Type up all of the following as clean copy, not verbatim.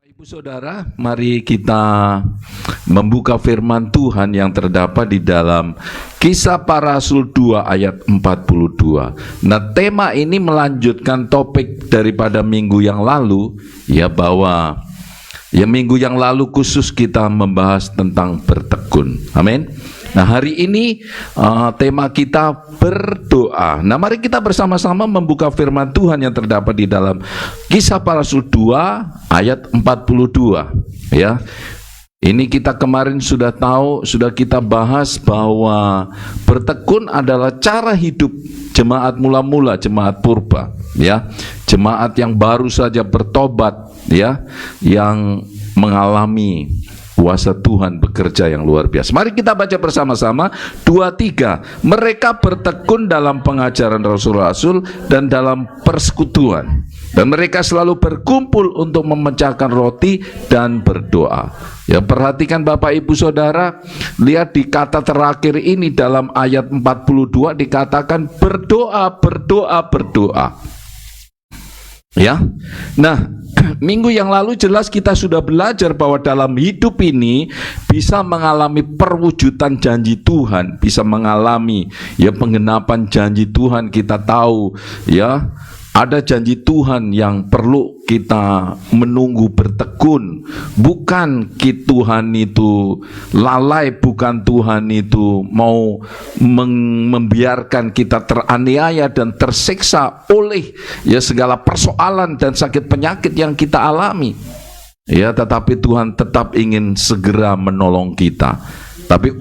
Ibu saudara, mari kita membuka firman Tuhan yang terdapat di dalam Kisah Para Rasul 2 ayat 42. Nah, tema ini melanjutkan topik daripada minggu yang lalu, ya, bahwa minggu yang lalu khusus kita membahas tentang bertekun. Amin. Nah, hari ini tema kita berdoa. Nah, mari kita bersama-sama membuka firman Tuhan yang terdapat di dalam Kisah Para Rasul 2 ayat 42. Ya. Ini kita kemarin sudah tahu, sudah kita bahas bahwa bertekun adalah cara hidup jemaat mula-mula, jemaat purba, ya. Jemaat yang baru saja bertobat, ya, yang mengalami kuasa Tuhan bekerja yang luar biasa. Mari kita baca bersama-sama 2-3. Mereka bertekun dalam pengajaran rasul-rasul dan dalam persekutuan, dan mereka selalu berkumpul untuk memecahkan roti dan berdoa. Ya, perhatikan Bapak Ibu Saudara, lihat di kata terakhir ini dalam ayat 42 dikatakan berdoa, berdoa, berdoa. Ya. Nah, minggu yang lalu jelas kita sudah belajar bahwa dalam hidup ini bisa mengalami perwujudan janji Tuhan, bisa mengalami penggenapan janji Tuhan. Kita tahu ada janji Tuhan yang perlu kita menunggu bertekun. Bukan Tuhan itu lalai, bukan Tuhan itu mau membiarkan kita teraniaya dan tersiksa oleh segala persoalan dan sakit penyakit yang kita alami. Tetapi Tuhan tetap ingin segera menolong kita. Tapi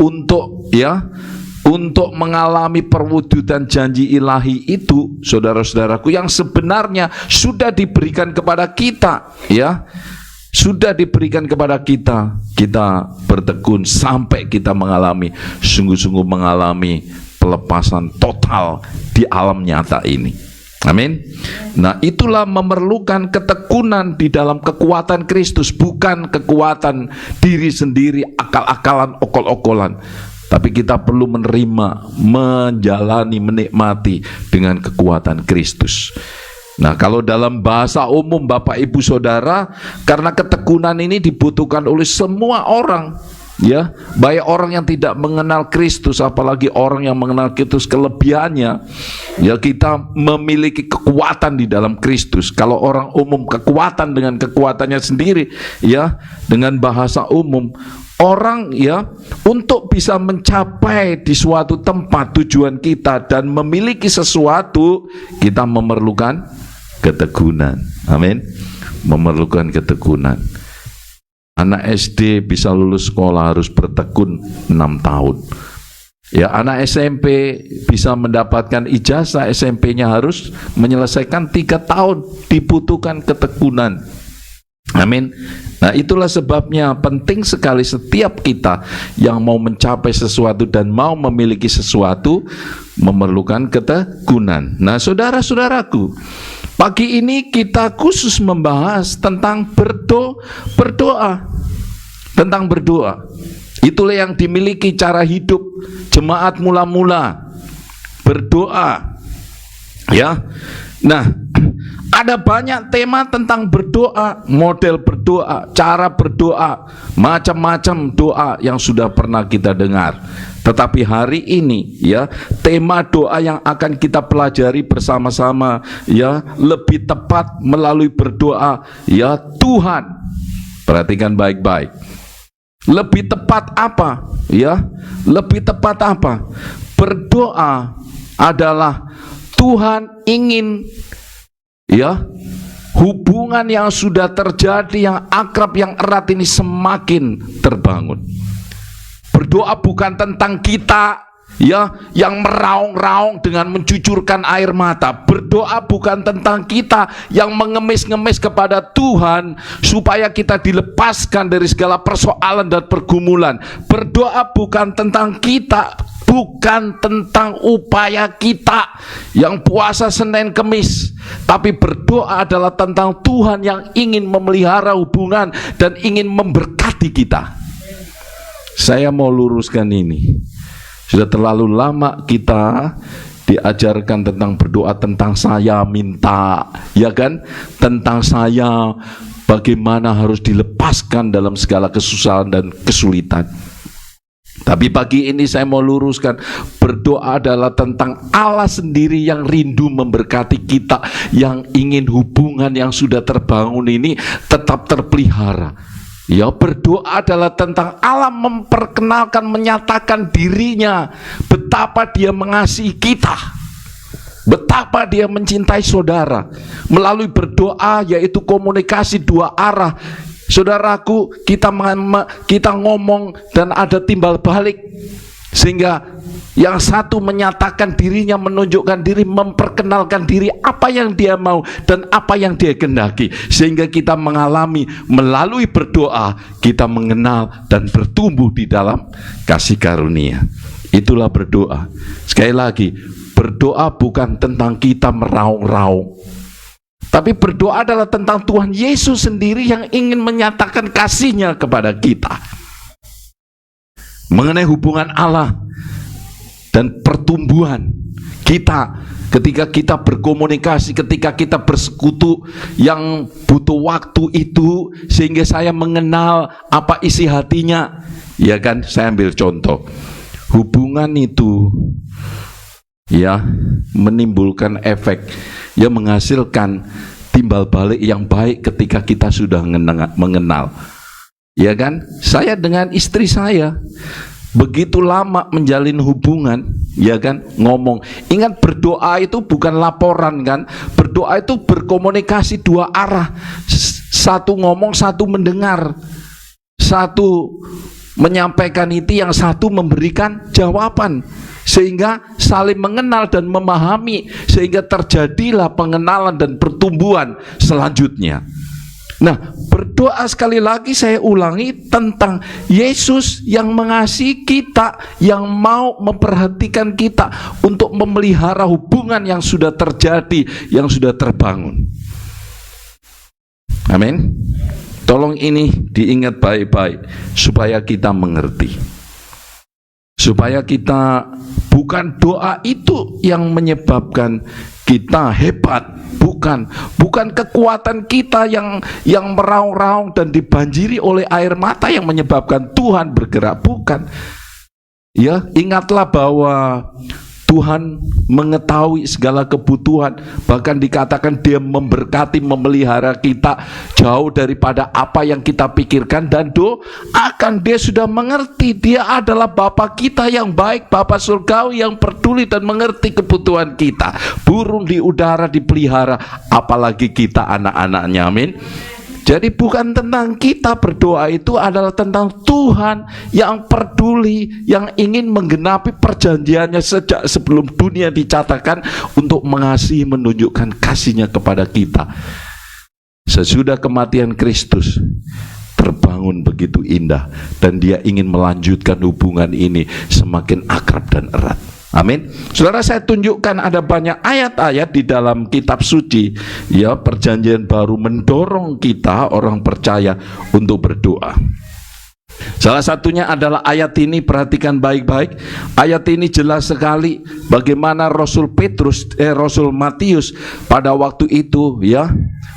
untuk mengalami perwujudan janji ilahi itu, saudara-saudaraku, yang sebenarnya sudah diberikan kepada kita, sudah diberikan kepada kita, kita bertekun sampai kita mengalami, sungguh-sungguh mengalami pelepasan total di alam nyata ini. Amin. Nah, itulah memerlukan ketekunan di dalam kekuatan Kristus, bukan kekuatan diri sendiri, akal-akalan, okol-okolan. Tapi kita perlu menerima, menjalani, menikmati dengan kekuatan Kristus. Nah, kalau dalam bahasa umum Bapak Ibu Saudara, karena ketekunan ini dibutuhkan oleh semua orang, baik orang yang tidak mengenal Kristus, apalagi orang yang mengenal Kristus, kelebihannya kita memiliki kekuatan di dalam Kristus. Kalau orang umum kekuatan dengan kekuatannya sendiri, dengan bahasa umum, orang untuk bisa mencapai di suatu tempat tujuan kita dan memiliki sesuatu, kita memerlukan ketekunan. Amin. Memerlukan ketekunan. Anak SD bisa lulus sekolah harus bertekun 6 tahun. Anak SMP bisa mendapatkan ijazah SMP-nya harus menyelesaikan 3 tahun, dibutuhkan ketekunan. Amin. Nah, itulah sebabnya penting sekali setiap kita yang mau mencapai sesuatu dan mau memiliki sesuatu memerlukan ketekunan. Nah, saudara-saudaraku, pagi ini kita khusus membahas tentang berdoa. Tentang berdoa. Itulah yang dimiliki cara hidup jemaat mula-mula. Berdoa. Nah, ada banyak tema tentang berdoa, model berdoa, cara berdoa, macam-macam doa yang sudah pernah kita dengar. Tetapi hari ini tema doa yang akan kita pelajari bersama-sama lebih tepat melalui berdoa Tuhan. Perhatikan baik-baik. Lebih tepat apa? Lebih tepat apa? Berdoa adalah Tuhan ingin hubungan yang sudah terjadi, yang akrab, yang erat ini semakin terbangun. Berdoa bukan tentang kita yang meraung-raung dengan mencucurkan air mata. Berdoa bukan tentang kita yang mengemis-ngemis kepada Tuhan supaya kita dilepaskan dari segala persoalan dan pergumulan. Berdoa bukan tentang kita, bukan tentang upaya kita yang puasa Senin Kemis, tapi berdoa adalah tentang Tuhan yang ingin memelihara hubungan dan ingin memberkati kita. Saya mau luruskan ini. Sudah terlalu lama kita diajarkan tentang berdoa, tentang saya minta, tentang saya bagaimana harus dilepaskan dalam segala kesusahan dan kesulitan. Tapi pagi ini saya mau luruskan, berdoa adalah tentang Allah sendiri yang rindu memberkati kita, yang ingin hubungan yang sudah terbangun ini tetap terpelihara. Ya, berdoa adalah tentang Allah memperkenalkan, menyatakan dirinya, betapa dia mengasihi kita, betapa dia mencintai saudara. Melalui berdoa, yaitu komunikasi dua arah. Saudaraku, kita ngomong dan ada timbal balik, sehingga yang satu menyatakan dirinya, menunjukkan diri, memperkenalkan diri apa yang dia mau dan apa yang dia kehendaki, sehingga kita mengalami melalui berdoa kita mengenal dan bertumbuh di dalam kasih karunia. Itulah berdoa. Sekali lagi, berdoa bukan tentang kita meraung-raung, tapi berdoa adalah tentang Tuhan Yesus sendiri yang ingin menyatakan kasih-Nya kepada kita. Mengenai hubungan Allah dan pertumbuhan kita ketika kita berkomunikasi, ketika kita bersekutu, yang butuh waktu itu sehingga saya mengenal apa isi hatinya. Ya kan, saya ambil contoh. Hubungan itu ya menimbulkan efek, ya menghasilkan timbal balik yang baik ketika kita sudah mengenal. Ya kan, saya dengan istri saya begitu lama menjalin hubungan, ya kan, ngomong. Ingat, berdoa itu bukan laporan kan, berdoa itu berkomunikasi dua arah. Satu ngomong, satu mendengar, satu menyampaikan itu, yang satu memberikan jawaban, sehingga saling mengenal dan memahami, sehingga terjadilah pengenalan dan pertumbuhan selanjutnya. Nah, berdoa sekali lagi saya ulangi tentang Yesus yang mengasihi kita, yang mau memperhatikan kita untuk memelihara hubungan yang sudah terjadi, yang sudah terbangun. Amin. Tolong ini diingat baik-baik supaya kita mengerti. Supaya kita, bukan doa itu yang menyebabkan kita hebat, bukan kekuatan kita yang meraung-raung dan dibanjiri oleh air mata yang menyebabkan Tuhan bergerak, bukan. Ya, ingatlah bahwa Tuhan mengetahui segala kebutuhan, bahkan dikatakan Dia memberkati, memelihara kita jauh daripada apa yang kita pikirkan dan doakan. Dia sudah mengerti, Dia adalah Bapa kita yang baik, Bapa surgawi yang peduli dan mengerti kebutuhan kita. Burung di udara dipelihara, apalagi kita anak-anaknya. Amin. Jadi bukan tentang kita, berdoa itu adalah tentang Tuhan yang peduli, yang ingin menggenapi perjanjiannya sejak sebelum dunia dicatatkan untuk mengasihi, menunjukkan kasih-Nya kepada kita. Sesudah kematian Kristus terbangun begitu indah, dan Dia ingin melanjutkan hubungan ini semakin akrab dan erat. Amin. Saudara, saya tunjukkan ada banyak ayat-ayat di dalam kitab suci, ya, perjanjian baru mendorong kita orang percaya untuk berdoa. Salah satunya adalah ayat ini, perhatikan baik-baik. Ayat ini jelas sekali bagaimana Rasul Matius pada waktu itu, ya,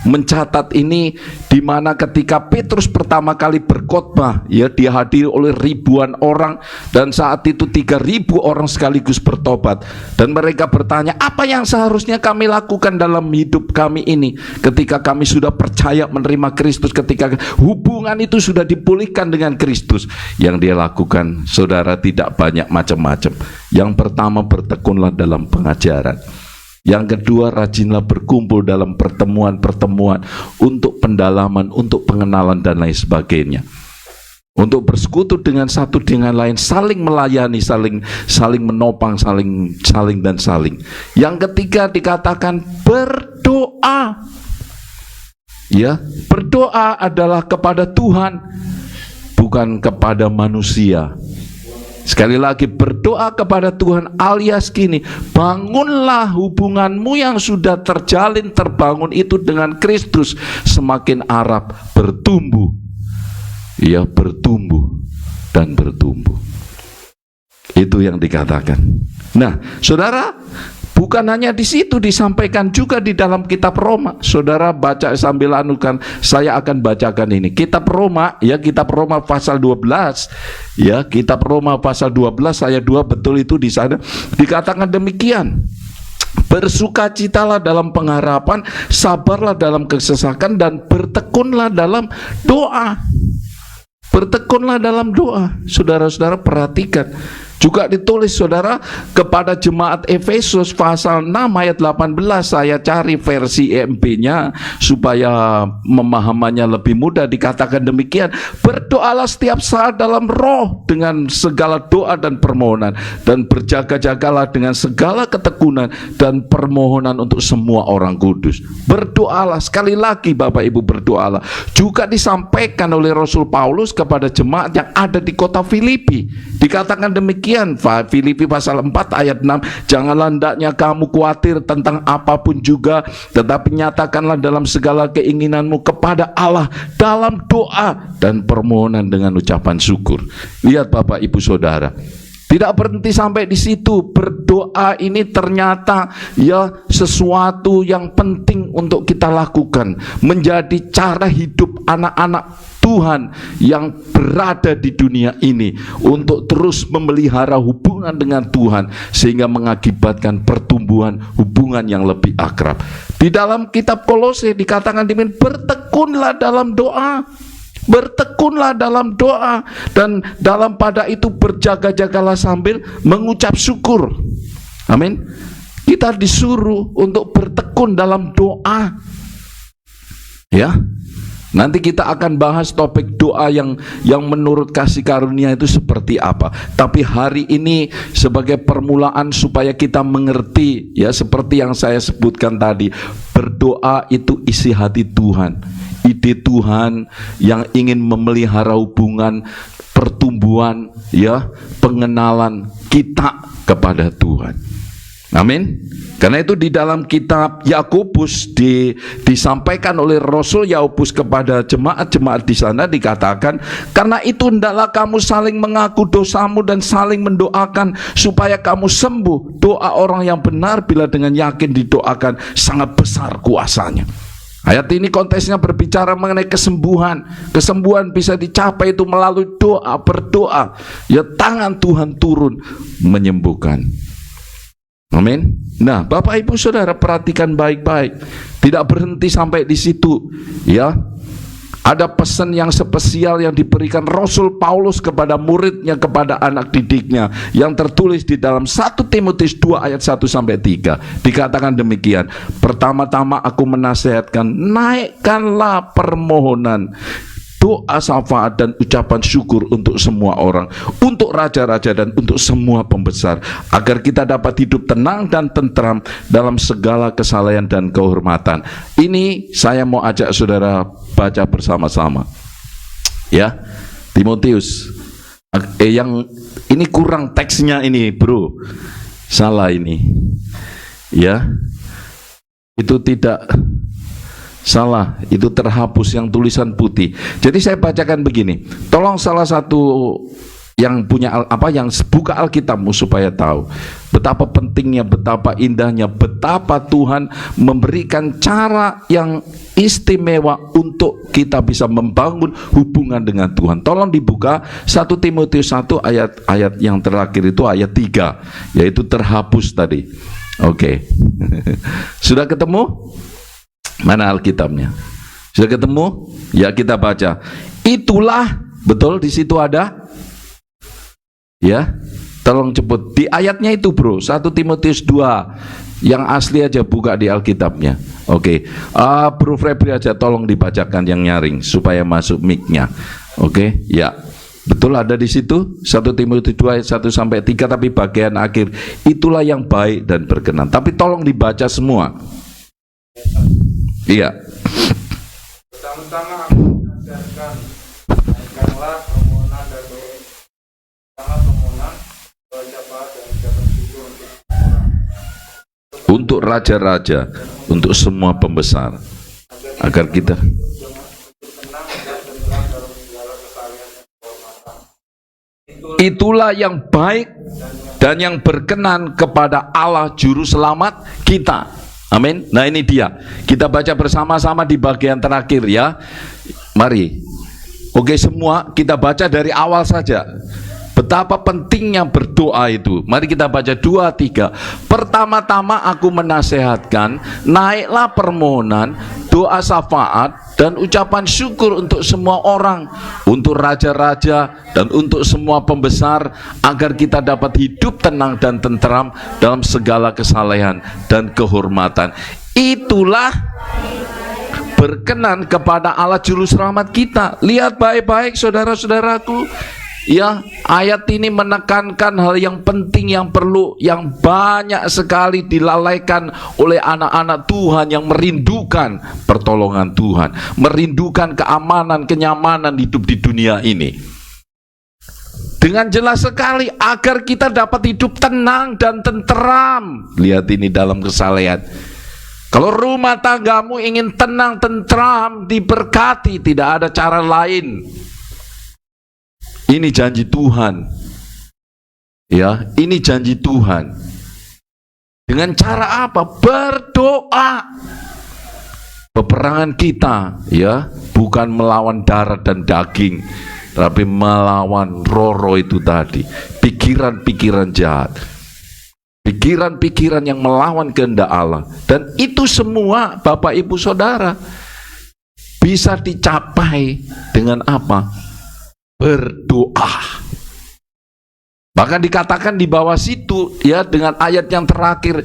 mencatat ini, di mana ketika Petrus pertama kali berkhotbah, ya, dihadiri oleh ribuan orang, dan saat itu 3.000 orang sekaligus bertobat, dan mereka bertanya, apa yang seharusnya kami lakukan dalam hidup kami ini ketika kami sudah percaya menerima Kristus, ketika hubungan itu sudah dipulihkan dengan Kristus. Yang dia lakukan, saudara, tidak banyak macam-macam. Yang pertama, bertekunlah dalam pengajaran. Yang kedua, rajinlah berkumpul dalam pertemuan-pertemuan untuk pendalaman, untuk pengenalan dan lain sebagainya. Untuk bersekutu dengan satu dengan lain, saling melayani, saling menopang, saling. Yang ketiga dikatakan berdoa. Ya, berdoa adalah kepada Tuhan, bukan kepada manusia. Sekali lagi, berdoa kepada Tuhan alias gini, bangunlah hubunganmu yang sudah terjalin, terbangun itu dengan Kristus semakin akrab, bertumbuh, ya, bertumbuh dan bertumbuh. Itu yang dikatakan. Nah, saudara, Bukan hanya di situ, disampaikan juga di dalam kitab Roma. Saudara baca sambil anukan, saya akan bacakan ini. Kitab Roma, ya, kitab Roma pasal 12. Ya, kitab Roma pasal 12 ayat 2, betul itu di sana dikatakan demikian. Bersukacitalah dalam pengharapan, sabarlah dalam kesesakan, dan bertekunlah dalam doa. Bertekunlah dalam doa. Saudara-saudara perhatikan. Juga ditulis saudara kepada jemaat Efesus pasal 6 ayat 18. Saya cari versi EMB-nya supaya memahamannya lebih mudah. Dikatakan demikian, berdoalah setiap saat dalam roh dengan segala doa dan permohonan, dan berjaga-jagalah dengan segala ketekunan dan permohonan untuk semua orang kudus. Berdoalah, sekali lagi Bapak Ibu, berdoalah. Juga disampaikan oleh Rasul Paulus kepada jemaat yang ada di kota Filipi. Dikatakan demikian, Filipi pasal 4 ayat 6, janganlah hendaknya kamu khawatir tentang apapun juga, tetapi nyatakanlah dalam segala keinginanmu kepada Allah dalam doa dan permohonan dengan ucapan syukur. Lihat Bapak Ibu Saudara, tidak berhenti sampai di situ. Berdoa ini ternyata ya sesuatu yang penting untuk kita lakukan, menjadi cara hidup anak-anak Tuhan yang berada di dunia ini, untuk terus memelihara hubungan dengan Tuhan sehingga mengakibatkan pertumbuhan hubungan yang lebih akrab. Di dalam kitab Kolose dikatakan demikian, bertekunlah dalam doa. Bertekunlah dalam doa, dan dalam pada itu berjaga-jagalah sambil mengucap syukur. Amin. Kita disuruh untuk bertekun dalam doa. Ya. Nanti kita akan bahas topik doa yang menurut kasih karunia itu seperti apa. Tapi hari ini sebagai permulaan supaya kita mengerti, ya, seperti yang saya sebutkan tadi, berdoa itu isi hati Tuhan, ide Tuhan yang ingin memelihara hubungan, pertumbuhan, ya, pengenalan kita kepada Tuhan. Amin. Karena itu di dalam kitab Yakobus disampaikan oleh Rasul Yakobus kepada jemaat-jemaat di sana, dikatakan, karena itu hendaklah kamu saling mengaku dosamu dan saling mendoakan supaya kamu sembuh. Doa orang yang benar bila dengan yakin didoakan sangat besar kuasanya. Ayat ini konteksnya berbicara mengenai kesembuhan. Kesembuhan bisa dicapai itu melalui doa, berdoa. Ya, tangan Tuhan turun menyembuhkan. Amin. Nah, Bapak Ibu Saudara perhatikan baik-baik. Tidak berhenti sampai di situ, ya. Ada pesan yang spesial yang diberikan Rasul Paulus kepada muridnya, kepada anak didiknya, yang tertulis di dalam 1 Timotius 2 ayat 1 sampai 3. Dikatakan demikian, pertama-tama aku menasihatkan, naikkanlah permohonan, doa syafaat dan ucapan syukur untuk semua orang, untuk raja-raja dan untuk semua pembesar, agar kita dapat hidup tenang dan tentram dalam segala kesalahan dan kehormatan. Ini saya mau ajak saudara baca bersama-sama. Ya, Timotius. Yang ini kurang teksnya ini, bro. Salah ini. Ya. Itu tidak salah, itu terhapus yang tulisan putih. Jadi saya bacakan begini. Tolong salah satu yang punya yang buka Alkitabmu supaya tahu betapa pentingnya, betapa indahnya, betapa Tuhan memberikan cara yang istimewa untuk kita bisa membangun hubungan dengan Tuhan. Tolong dibuka 1 Timotius 1 ayat yang terakhir itu ayat 3, yaitu terhapus tadi. Oke. Sudah ketemu? Mana Alkitabnya? Sudah ketemu? Ya, kita baca. Itulah, betul di situ ada? Ya, tolong cepet. Di ayatnya itu, bro, 1 Timotius 2. Yang asli aja buka di Alkitabnya. Oke. Bro Febri aja tolong dibacakan yang nyaring supaya masuk mic-nya. Oke, ya. Betul ada di situ 1 Timotius 2 ayat 1 sampai 3, tapi bagian akhir itulah yang baik dan berkenan. Tapi tolong dibaca semua. Iya. Pertama-tama aku mengajarkan, naikkanlah permohonan dan doa, permohonan, syafaat dan ucapan syukur untuk raja-raja, untuk semua pembesar, agar kita tenang dan tentram dalam segala kesalahan dan kehormatan. itulah yang baik dan yang berkenan kepada Allah Juru Selamat kita. Amin. Nah, ini dia. Kita baca bersama-sama di bagian terakhir ya. Mari. Oke, semua kita baca dari awal saja. Betapa pentingnya berdoa itu. Mari kita baca 2, 3. Pertama-tama aku menasehatkan, naiklah permohonan, doa syafaat, dan ucapan syukur untuk semua orang, untuk raja-raja, dan untuk semua pembesar, agar kita dapat hidup tenang dan tentram dalam segala kesalehan dan kehormatan. Itulah berkenan kepada Allah Juru Selamat kita. Lihat baik-baik saudara-saudaraku. Ya, ayat ini menekankan hal yang penting, yang perlu, yang banyak sekali dilalaikan oleh anak-anak Tuhan yang merindukan pertolongan Tuhan, merindukan keamanan, kenyamanan hidup di dunia ini. Dengan jelas sekali, agar kita dapat hidup tenang dan tenteram. Lihat ini dalam kesalehan. Kalau rumah tanggamu ingin tenang, tentram, diberkati, tidak ada cara lain. Ini janji Tuhan. Ya, ini janji Tuhan. Dengan cara apa? Berdoa. Peperangan kita ya bukan melawan darah dan daging, tapi melawan roh-roh itu tadi, pikiran-pikiran jahat, pikiran-pikiran yang melawan kehendak Allah. Dan itu semua Bapak Ibu Saudara bisa dicapai dengan apa? Berdoa. Bahkan dikatakan di bawah situ ya, dengan ayat yang terakhir,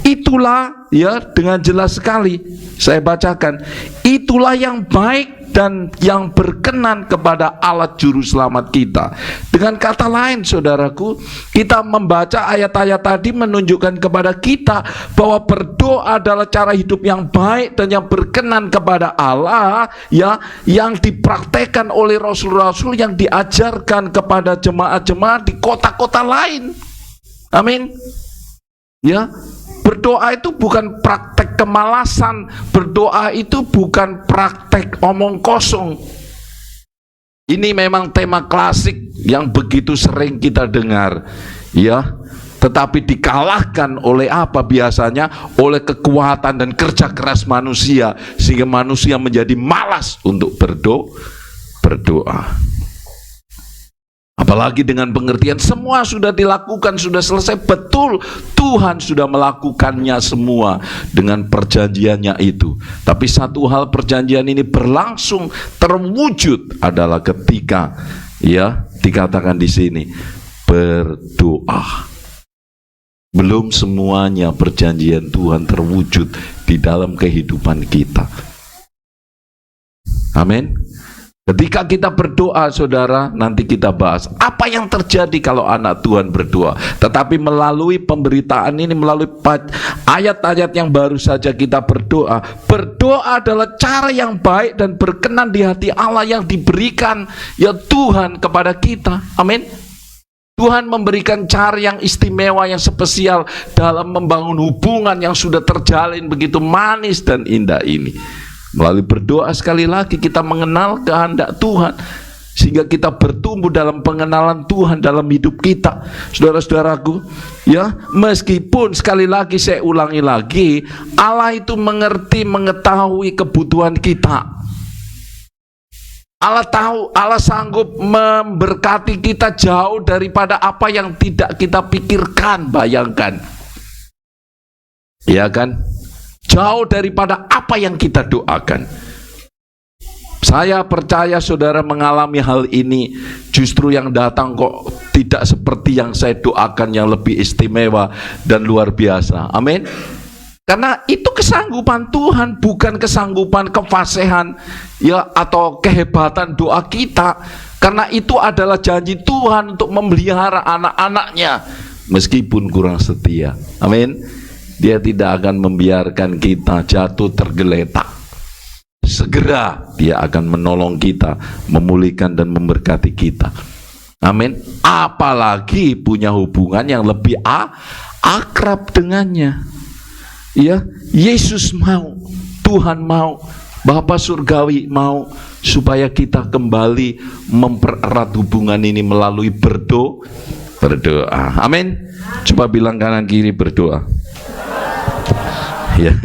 itulah ya, dengan jelas sekali saya bacakan, itulah yang baik dan yang berkenan kepada Allah Juru Selamat kita. Dengan kata lain saudaraku, kita membaca ayat-ayat tadi menunjukkan kepada kita bahwa berdoa adalah cara hidup yang baik dan yang berkenan kepada Allah ya, yang dipraktekkan oleh rasul-rasul, yang diajarkan kepada jemaat-jemaat di kota-kota lain. Amin. Ya, berdoa itu bukan praktek kemalasan, berdoa itu bukan praktek omong kosong. Ini memang tema klasik yang begitu sering kita dengar, ya. Tetapi dikalahkan oleh apa biasanya? Oleh kekuatan dan kerja keras manusia, sehingga manusia menjadi malas untuk berdoa. Apalagi dengan pengertian semua sudah dilakukan, sudah selesai. Betul, Tuhan sudah melakukannya semua dengan perjanjiannya itu. Tapi satu hal perjanjian ini berlangsung terwujud adalah ketika ya dikatakan di sini berdoa. Belum semuanya perjanjian Tuhan terwujud di dalam kehidupan kita. Amin. Ketika kita berdoa, saudara, nanti kita bahas apa yang terjadi kalau anak Tuhan berdoa. Tetapi melalui pemberitaan ini, melalui ayat-ayat yang baru saja kita berdoa. Berdoa adalah cara yang baik dan berkenan di hati Allah yang diberikan ya Tuhan kepada kita. Amin. Tuhan memberikan cara yang istimewa, yang spesial dalam membangun hubungan yang sudah terjalin begitu manis dan indah ini. Melalui berdoa sekali lagi kita mengenal kehendak Tuhan, sehingga kita bertumbuh dalam pengenalan Tuhan dalam hidup kita. Saudara-saudaraku, ya, meskipun sekali lagi saya ulangi lagi, Allah itu mengerti, mengetahui kebutuhan kita. Allah tahu, Allah sanggup memberkati kita jauh daripada apa yang tidak kita pikirkan, bayangkan. Ya kan? Jauh daripada apa yang kita doakan. Saya percaya saudara mengalami hal ini, justru yang datang kok tidak seperti yang saya doakan, yang lebih istimewa dan luar biasa. Amin. Karena itu kesanggupan Tuhan, bukan kesanggupan kefasihan ya atau kehebatan doa kita. Karena itu adalah janji Tuhan untuk memelihara anak-anaknya meskipun kurang setia. Amin. Dia tidak akan membiarkan kita jatuh tergeletak. Segera dia akan menolong kita, memulihkan dan memberkati kita. Amin. Apalagi punya hubungan yang lebih akrab dengannya. Ya, Yesus mau, Tuhan mau Bapa surgawi mau supaya kita kembali mempererat hubungan ini melalui berdoa. Amin. Coba bilang kanan kiri berdoa. Ya.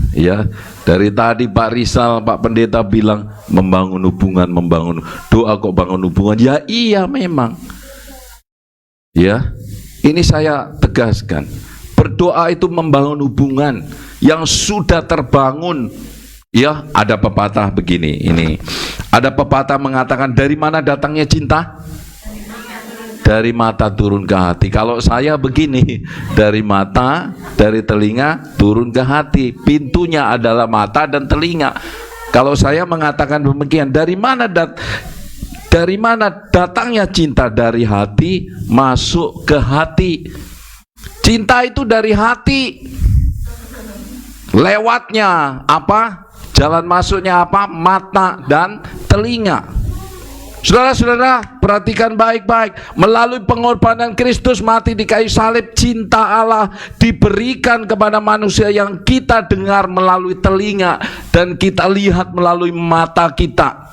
Ya, dari tadi Pak Rizal, Pak Pendeta bilang membangun hubungan, doa kok bangun hubungan. Ya iya memang. Ya, ini saya tegaskan. Berdoa itu membangun hubungan yang sudah terbangun. Ya, ada pepatah begini, ini. Ada pepatah mengatakan, dari mana datangnya cinta? Dari mata turun ke hati. Kalau saya begini, dari mata, dari telinga turun ke hati. Pintunya adalah mata dan telinga. Kalau saya mengatakan demikian, dari mana datangnya cinta? Dari hati masuk ke hati. Cinta itu dari hati. Lewatnya apa? Jalan masuknya apa? Mata dan telinga. Saudara-saudara, perhatikan baik-baik. Melalui pengorbanan Kristus mati di kayu salib, cinta Allah diberikan kepada manusia yang kita dengar melalui telinga dan kita lihat melalui mata kita.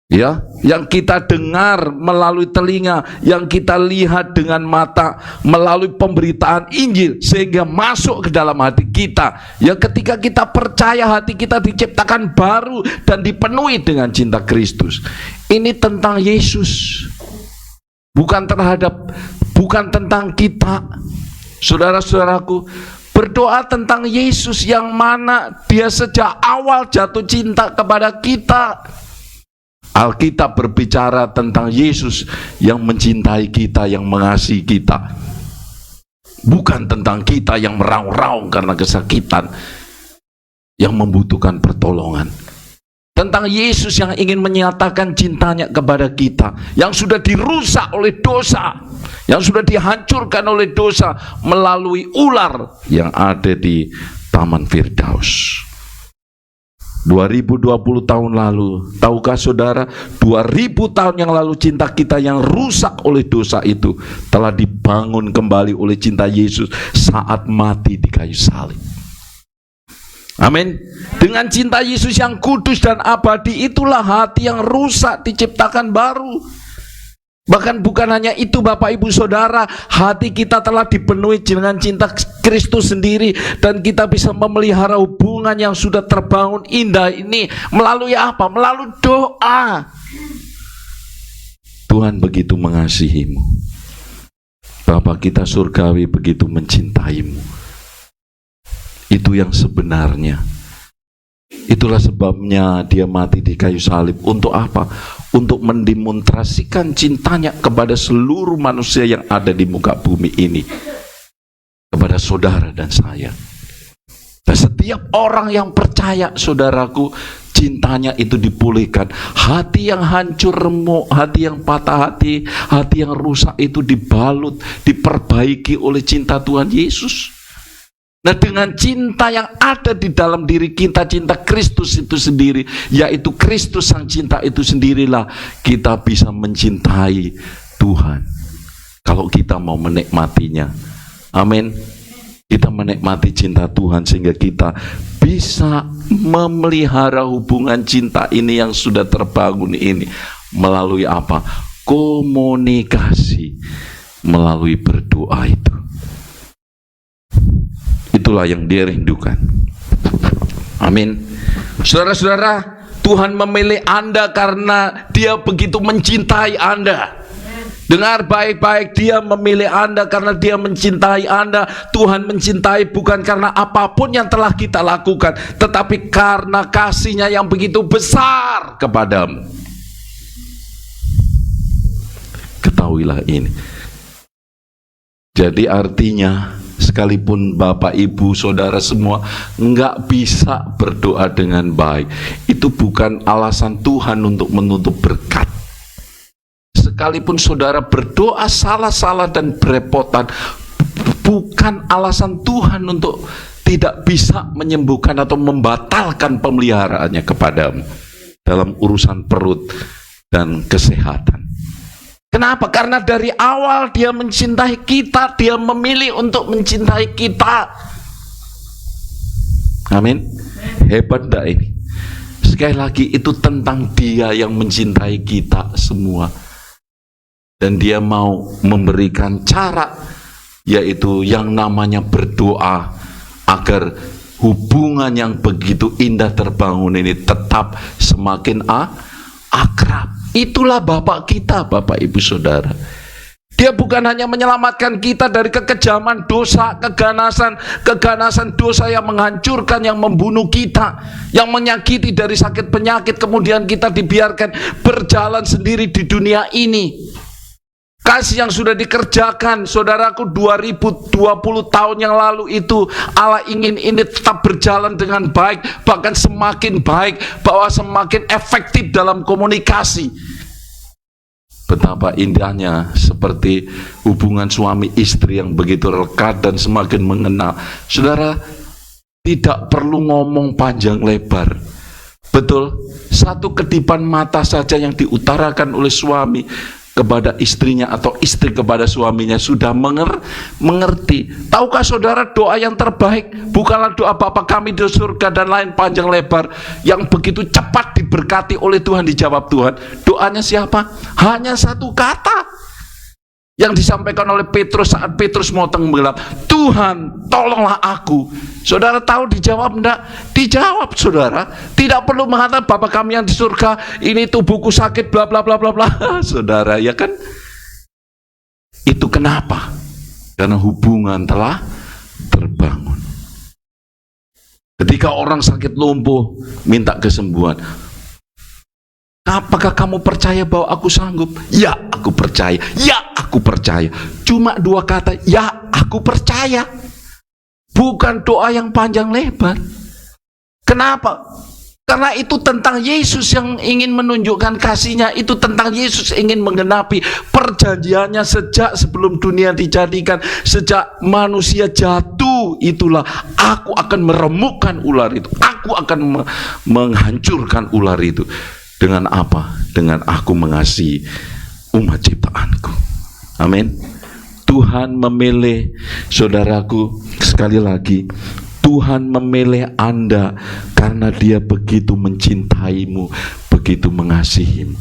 Ya, yang kita dengar melalui telinga, yang kita lihat dengan mata melalui pemberitaan Injil, sehingga masuk ke dalam hati kita. Ya, ketika kita percaya, hati kita diciptakan baru dan dipenuhi dengan cinta Kristus. Ini tentang Yesus, bukan tentang kita. Saudara-saudaraku, berdoa tentang Yesus yang mana Dia sejak awal jatuh cinta kepada kita. Alkitab berbicara tentang Yesus yang mencintai kita, yang mengasihi kita. Bukan tentang kita yang meraung-raung karena kesakitan, yang membutuhkan pertolongan. Tentang Yesus yang ingin menyatakan cintanya kepada kita, yang sudah dirusak oleh dosa, yang sudah dihancurkan oleh dosa melalui ular yang ada di Taman Firdaus. 2020 tahun lalu, tahukah saudara, 2000 tahun yang lalu cinta kita yang rusak oleh dosa itu telah dibangun kembali oleh cinta Yesus saat mati di kayu salib. Amin. Dengan cinta Yesus yang kudus dan abadi, itulah hati yang rusak diciptakan baru. Bahkan bukan hanya itu Bapak Ibu Saudara, hati kita telah dipenuhi dengan cinta Kristus sendiri, dan kita bisa memelihara hubungan yang sudah terbangun indah ini melalui apa? Melalui doa. Tuhan begitu mengasihimu, Bapa kita surgawi begitu mencintaimu. Itu yang sebenarnya. Itulah sebabnya Dia mati di kayu salib. Untuk apa? Untuk mendemonstrasikan cintanya kepada seluruh manusia yang ada di muka bumi ini, kepada saudara dan saya. Dan setiap orang yang percaya, saudaraku, cintanya itu dipulihkan. Hati yang hancur remuk, hati yang patah hati, hati yang rusak itu dibalut, diperbaiki oleh cinta Tuhan Yesus. Nah, dengan cinta yang ada di dalam diri kita, cinta Kristus itu sendiri, yaitu Kristus sang cinta itu sendirilah kita bisa mencintai Tuhan. Kalau kita mau menikmatinya. Amin. Kita menikmati cinta Tuhan sehingga kita bisa memelihara hubungan cinta ini yang sudah terbangun ini melalui apa? Komunikasi, melalui berdoa itu. Itulah yang Dia rindukan. Amin. Saudara-saudara, Tuhan memilih Anda karena Dia begitu mencintai Anda. Dengar baik-baik, Dia memilih Anda karena Dia mencintai Anda. Tuhan mencintai bukan karena apapun yang telah kita lakukan, tetapi karena kasih-Nya yang begitu besar kepadamu. Ketahuilah ini. Jadi artinya, sekalipun Bapak, Ibu, Saudara semua nggak bisa berdoa dengan baik, itu bukan alasan Tuhan untuk menutup berkat. Sekalipun saudara berdoa salah-salah dan berepotan, bukan alasan Tuhan untuk tidak bisa menyembuhkan atau membatalkan pemeliharaannya kepadamu dalam urusan perut dan kesehatan. Kenapa? Karena dari awal Dia mencintai kita, Dia memilih untuk mencintai kita. Amin. Hebat enggak ini? Sekali lagi itu tentang Dia yang mencintai kita semua. Dan Dia mau memberikan cara, yaitu yang namanya berdoa, agar hubungan yang begitu indah terbangun ini tetap semakin akrab. Itulah Bapak kita, Bapak Ibu Saudara. Dia bukan hanya menyelamatkan kita dari kekejaman dosa, keganasan dosa yang menghancurkan, yang membunuh kita, yang menyakiti dari sakit penyakit, kemudian kita dibiarkan berjalan sendiri di dunia ini. Kasih yang sudah dikerjakan, saudaraku, 2020 tahun yang lalu itu, Allah ingin ini tetap berjalan dengan baik, bahkan semakin baik, bahwa semakin efektif dalam komunikasi. Betapa indahnya seperti hubungan suami istri yang begitu lekat dan semakin mengenal. Saudara, tidak perlu ngomong panjang lebar. Betul, satu kedipan mata saja yang diutarakan oleh suami kepada istrinya atau istri kepada suaminya sudah mengerti. Tahukah saudara, doa yang terbaik bukanlah doa Bapa kami di surga dan lain panjang lebar yang begitu cepat diberkati oleh Tuhan, dijawab Tuhan. Doanya siapa? Hanya satu kata yang disampaikan oleh Petrus saat Petrus mau tenggelam. Tuhan, tolonglah aku. Saudara tahu dijawab enggak? Dijawab, saudara. Tidak perlu mengatakan Bapa kami yang di surga, ini tubuhku sakit, bla bla bla bla bla. Saudara, ya kan? Itu kenapa? Karena hubungan telah terbangun. Ketika orang sakit lumpuh, minta kesembuhan. Apakah kamu percaya bahwa aku sanggup? Ya, aku percaya. Ya, aku percaya. Cuma dua kata, ya, aku percaya. Bukan doa yang panjang lebar. Kenapa? Karena itu tentang Yesus yang ingin menunjukkan kasih-Nya. Itu tentang Yesus ingin menggenapi perjanjiannya sejak sebelum dunia dijadikan. Sejak manusia jatuh, itulah aku akan meremukkan ular itu. Aku akan menghancurkan ular itu. Dengan apa? Dengan aku mengasihi umat ciptaanku. Amin. Tuhan memilih, saudaraku, sekali lagi, Tuhan memilih Anda karena Dia begitu mencintaimu, begitu mengasihimu.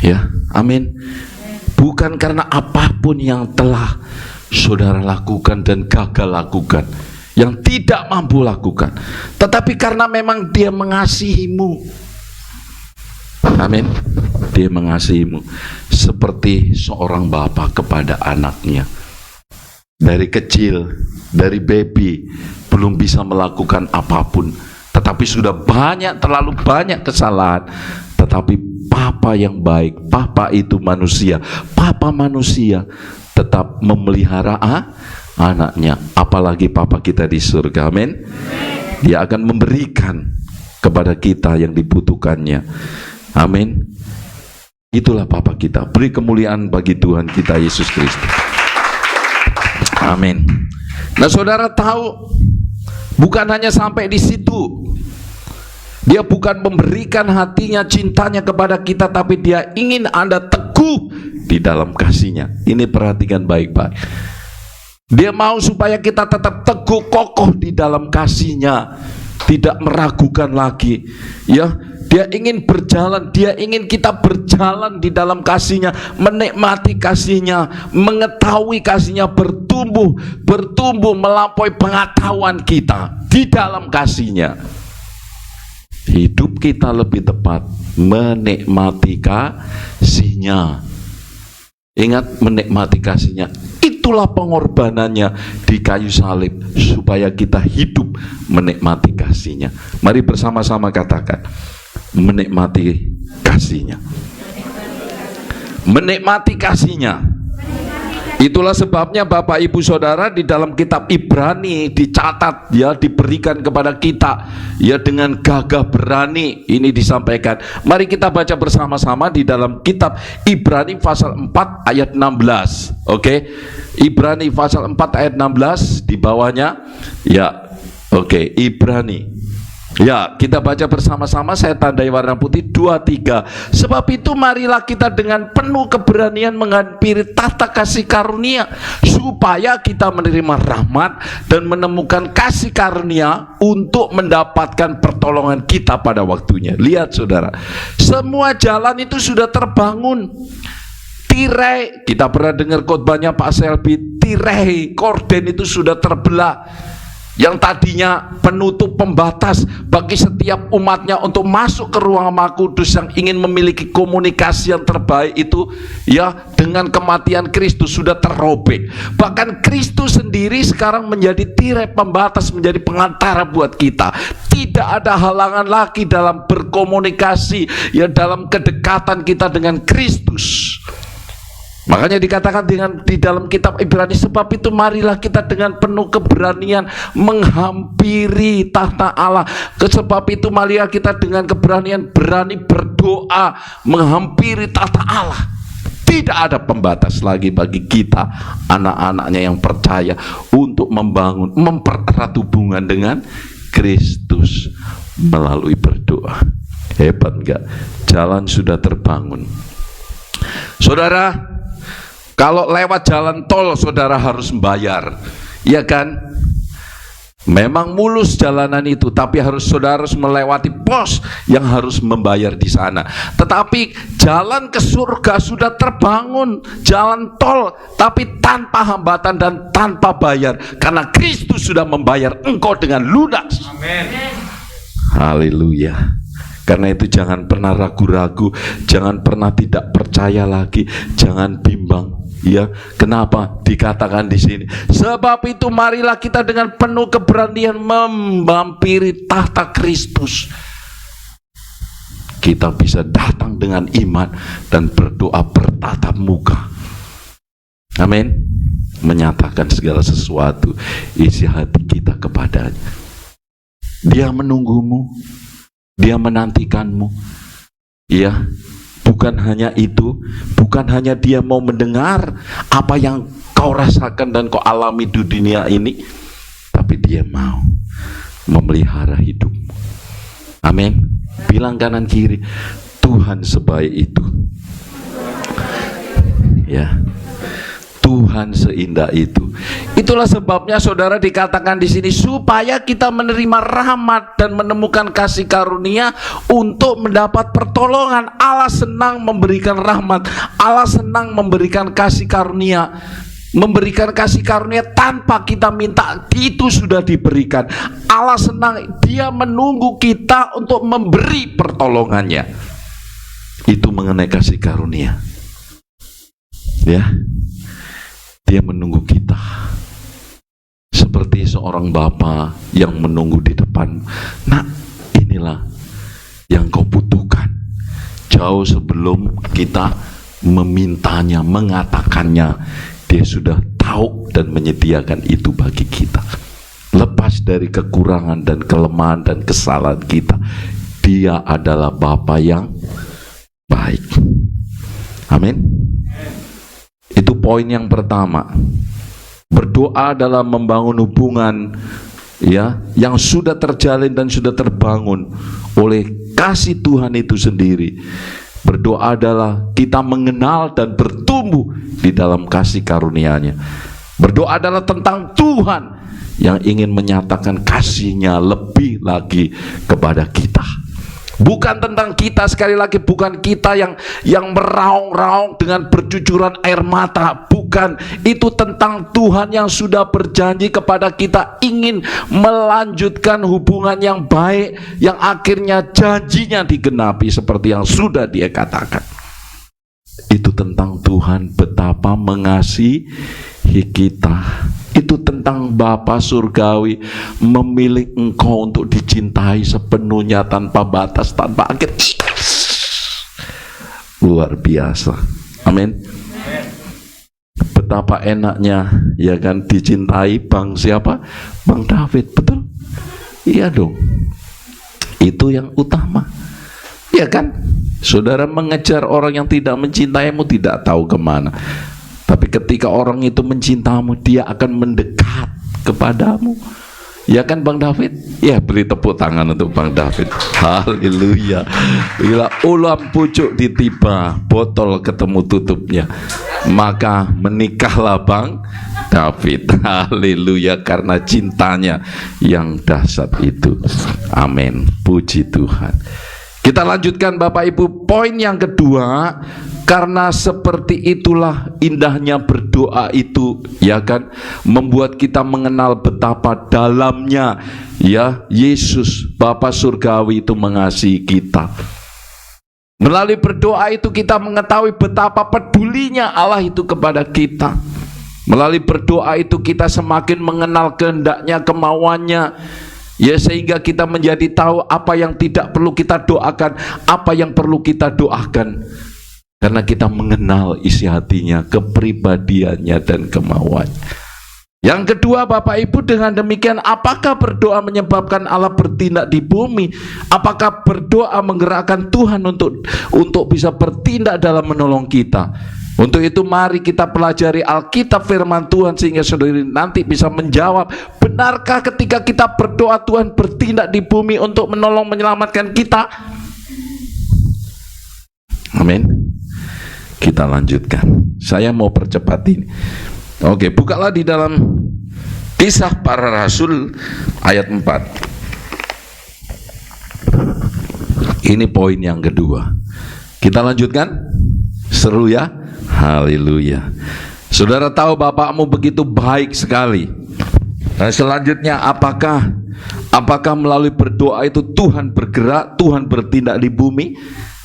Ya, amin. Bukan karena apapun yang telah saudara lakukan dan gagal lakukan, yang tidak mampu lakukan, tetapi karena memang Dia mengasihimu. Amin. Dia mengasihimu seperti seorang bapa kepada anaknya. Dari kecil, dari baby, belum bisa melakukan apapun, tetapi sudah terlalu banyak kesalahan, tetapi papa yang baik, papa itu manusia, papa manusia tetap memelihara anaknya. Apalagi Papa kita di surga. Amin. Dia akan memberikan kepada kita yang dibutuhkannya. Amin. Itulah Papa kita. Beri kemuliaan bagi Tuhan kita Yesus Kristus. Amin. Nah, saudara tahu, bukan hanya sampai di situ. Dia bukan memberikan hatinya, cintanya kepada kita, tapi Dia ingin Anda teguh di dalam kasih-Nya. Ini perhatikan baik-baik. Dia mau supaya kita tetap teguh, kokoh di dalam kasih-Nya, tidak meragukan lagi. Ya, Dia ingin berjalan, Dia ingin kita berjalan di dalam kasih-Nya, menikmati kasih-Nya, mengetahui kasih-Nya, bertumbuh melampaui pengetahuan kita di dalam kasih-Nya. Hidup kita lebih tepat menikmati kasih-Nya. Ingat, menikmati kasih-Nya. Itulah pengorbanannya di kayu salib, supaya kita hidup menikmati kasih-Nya. Mari bersama-sama katakan, menikmati kasih-Nya. Menikmati kasih-Nya. Itulah sebabnya Bapak Ibu Saudara, di dalam kitab Ibrani dicatat, ya, diberikan kepada kita, ya, dengan gagah berani. Ini disampaikan. Mari kita baca bersama-sama di dalam kitab Ibrani pasal 4 ayat 16. Oke. Ibrani pasal 4 ayat 16 di bawahnya. Ya. Oke, Ibrani Ya, kita baca bersama-sama, saya tandai warna putih 2, 3. Sebab itu marilah kita dengan penuh keberanian menghampiri tahta kasih karunia, supaya kita menerima rahmat dan menemukan kasih karunia untuk mendapatkan pertolongan kita pada waktunya. Lihat saudara, semua jalan itu sudah terbangun. Tirai, kita pernah dengar khotbahnya Pak Selby, tirai korden itu sudah terbelah. Yang tadinya penutup pembatas bagi setiap umatnya untuk masuk ke ruang Maha Kudus yang ingin memiliki komunikasi yang terbaik itu, ya, dengan kematian Kristus sudah terrobek. Bahkan Kristus sendiri sekarang menjadi tirai pembatas, menjadi pengantara buat kita. Tidak ada halangan lagi dalam berkomunikasi, ya, dalam kedekatan kita dengan Kristus. Makanya dikatakan di dalam kitab Ibrani, sebab itu marilah kita dengan penuh keberanian menghampiri tahta Allah. Sebab itu marilah kita dengan keberanian berani berdoa menghampiri tahta Allah. Tidak ada pembatas lagi bagi kita, anak-anaknya yang percaya, untuk membangun, mempererat hubungan dengan Kristus melalui berdoa. Hebat enggak? Jalan sudah terbangun. Saudara, kalau lewat jalan tol saudara harus membayar, ya kan? Memang mulus jalanan itu, tapi saudara harus melewati pos yang harus membayar di sana. Tetapi jalan ke surga sudah terbangun, jalan tol, tapi tanpa hambatan dan tanpa bayar, karena Kristus sudah membayar engkau dengan lunas. Amin. Haleluya. Karena itu jangan pernah ragu-ragu, jangan pernah tidak percaya lagi, jangan bimbang. Ya, kenapa dikatakan di sini? Sebab itu marilah kita dengan penuh keberanian menghampiri tahta Kristus. Kita bisa datang dengan iman dan berdoa bertatap muka. Amin. Menyatakan segala sesuatu isi hati kita kepadanya. Dia menunggumu, dia menantikanmu. Ya. Bukan hanya itu, bukan hanya dia mau mendengar apa yang kau rasakan dan kau alami di dunia ini, tapi dia mau memelihara hidupmu. Amin. Bilang kanan kiri, Tuhan sebaik itu. Ya, Tuhan seindah itu. Itulah sebabnya saudara dikatakan di sini, supaya kita menerima rahmat dan menemukan kasih karunia untuk mendapat pertolongan. Allah senang memberikan rahmat, Allah senang memberikan kasih karunia. Memberikan kasih karunia tanpa kita minta, itu sudah diberikan. Allah senang, dia menunggu kita untuk memberi pertolongannya. Itu mengenai kasih karunia. Ya, dia menunggu kita seperti seorang bapa yang menunggu di depan. Nah, inilah yang kau butuhkan. Jauh sebelum kita memintanya, mengatakannya, dia sudah tahu dan menyediakan itu bagi kita. Lepas dari kekurangan dan kelemahan dan kesalahan kita, dia adalah Bapa yang baik. Amin. Itu poin yang pertama. Berdoa adalah membangun hubungan, ya, yang sudah terjalin dan sudah terbangun oleh kasih Tuhan itu sendiri. Berdoa adalah kita mengenal dan bertumbuh di dalam kasih karunia-Nya. Berdoa adalah tentang Tuhan yang ingin menyatakan kasih-Nya lebih lagi kepada kita. Bukan tentang kita, sekali lagi, bukan kita yang meraung-raung dengan bercucuran air mata. Bukan, itu tentang Tuhan yang sudah berjanji kepada kita ingin melanjutkan hubungan yang baik, yang akhirnya janjinya digenapi seperti yang sudah Dia katakan. Itu tentang Tuhan betapa mengasihi kita. Itu tentang Bapa surgawi memilih engkau untuk dicintai sepenuhnya, tanpa batas, tanpa akhir. Luar biasa. Amin. Betapa enaknya, ya kan, dicintai Bang siapa? Bang David, betul? Iya dong. Itu yang utama. Ya kan? Saudara mengejar orang yang tidak mencintaimu, tidak tahu kemana. Tapi ketika orang itu mencintamu, dia akan mendekat kepadamu. Ya kan Bang David? Ya, beri tepuk tangan untuk Bang David. Haleluya. Bila ulam pucuk ditiba, botol ketemu tutupnya, maka menikahlah Bang David. Haleluya, karena cintanya yang dahsyat itu. Amin. Puji Tuhan. Kita lanjutkan Bapak Ibu, poin yang kedua. Karena seperti itulah indahnya berdoa itu, ya kan, membuat kita mengenal betapa dalamnya ya Yesus Bapa surgawi itu mengasihi kita. Melalui berdoa itu kita mengetahui betapa pedulinya Allah itu kepada kita. Melalui berdoa itu kita semakin mengenal kehendaknya, kemauannya, ya, sehingga kita menjadi tahu apa yang tidak perlu kita doakan, apa yang perlu kita doakan. Karena kita mengenal isi hatinya, kepribadiannya, dan kemauannya. Yang kedua Bapak Ibu, dengan demikian apakah berdoa menyebabkan Allah bertindak di bumi? Apakah berdoa menggerakkan Tuhan untuk bisa bertindak dalam menolong kita? Untuk itu mari kita pelajari Alkitab firman Tuhan sehingga saudara nanti bisa menjawab, benarkah ketika kita berdoa Tuhan bertindak di bumi untuk menolong menyelamatkan kita? Amin. Kita lanjutkan. Saya mau percepat ini. Oke, bukalah di dalam Kisah Para Rasul ayat 4. Ini poin yang kedua. Kita lanjutkan. Seru ya? Haleluya. Saudara tahu bapakmu begitu baik sekali. Nah, selanjutnya apakah melalui berdoa itu Tuhan bergerak, Tuhan bertindak di bumi?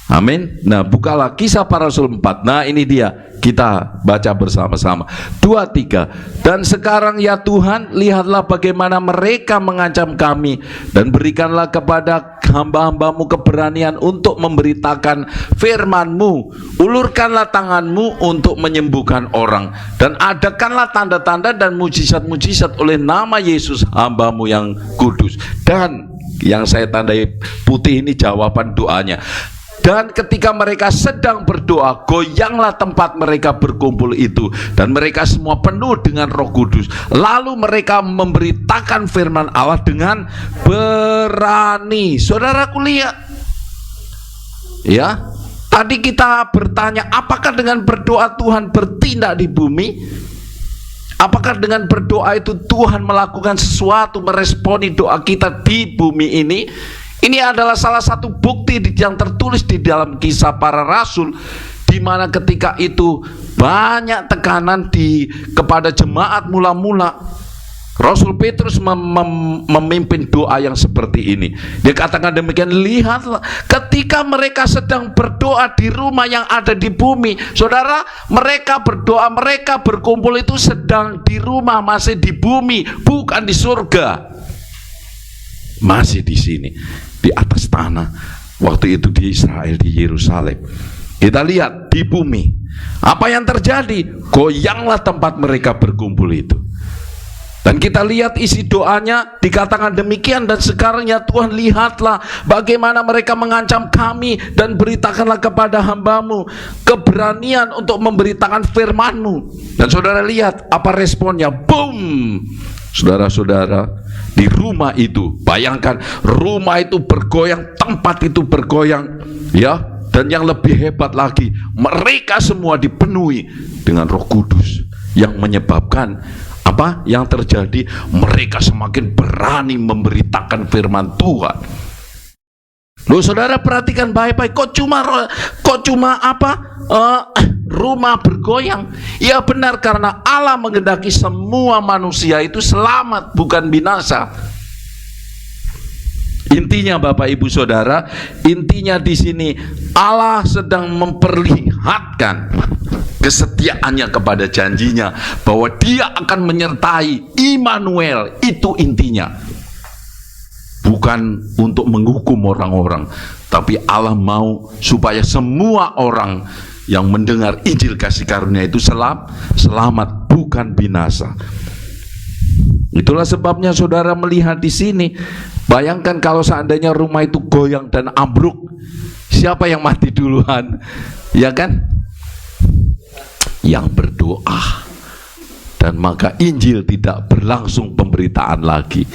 Amin. Nah, bukalah Kisah Para Rasul 4. Nah, ini dia, kita baca bersama-sama. 2, 3. Dan sekarang ya Tuhan, lihatlah bagaimana mereka mengancam kami, dan berikanlah kepada hamba-hambamu keberanian untuk memberitakan firman-Mu. Ulurkanlah tangan-Mu untuk menyembuhkan orang, dan adakanlah tanda-tanda dan mujizat-mujizat oleh nama Yesus hamba-Mu yang kudus. Dan yang saya tandai putih ini jawaban doanya. Dan ketika mereka sedang berdoa, goyanglah tempat mereka berkumpul itu, dan mereka semua penuh dengan Roh Kudus. Lalu mereka memberitakan firman Allah dengan berani. Saudaraku lihat, ya, tadi kita bertanya, apakah dengan berdoa Tuhan bertindak di bumi? Apakah dengan berdoa itu Tuhan melakukan sesuatu, meresponi doa kita di bumi ini? Ini adalah salah satu bukti yang tertulis di dalam Kisah Para Rasul, di mana ketika itu banyak tekanan kepada jemaat mula-mula. Rasul Petrus memimpin doa yang seperti ini. Dia katakan demikian, lihatlah ketika mereka sedang berdoa di rumah yang ada di bumi. Saudara, mereka berdoa, mereka berkumpul itu sedang di rumah, masih di bumi, bukan di surga. Masih di sini, di atas tanah. Waktu itu di Israel, di Yerusalem. Kita lihat di bumi, apa yang terjadi? Goyanglah tempat mereka berkumpul itu. Dan kita lihat isi doanya, dikatakan demikian, dan sekarang ya Tuhan, lihatlah bagaimana mereka mengancam kami, dan beritakanlah kepada hamba-Mu keberanian untuk memberitakan firman-Mu. Dan saudara lihat apa responnya? Boom! Saudara-saudara, di rumah itu, bayangkan rumah itu bergoyang, tempat itu bergoyang, ya. Dan yang lebih hebat lagi, mereka semua dipenuhi dengan Roh Kudus, yang menyebabkan apa yang terjadi? Mereka semakin berani memberitakan firman Tuhan. Loh, saudara perhatikan baik-baik, kok cuma rumah bergoyang? Ya benar, karena Allah menghendaki semua manusia itu selamat, bukan binasa. Intinya Bapak Ibu Saudara, intinya di sini Allah sedang memperlihatkan kesetiaannya kepada janjinya, bahwa Dia akan menyertai Immanuel. Itu intinya. Bukan untuk menghukum orang-orang, tapi Allah mau supaya semua orang yang mendengar Injil kasih karunia itu selamat, bukan binasa. Itulah sebabnya saudara melihat di sini. Bayangkan kalau seandainya rumah itu goyang dan ambruk, siapa yang mati duluan? Ya kan? Yang berdoa. Dan maka Injil tidak berlangsung pemberitaan lagi.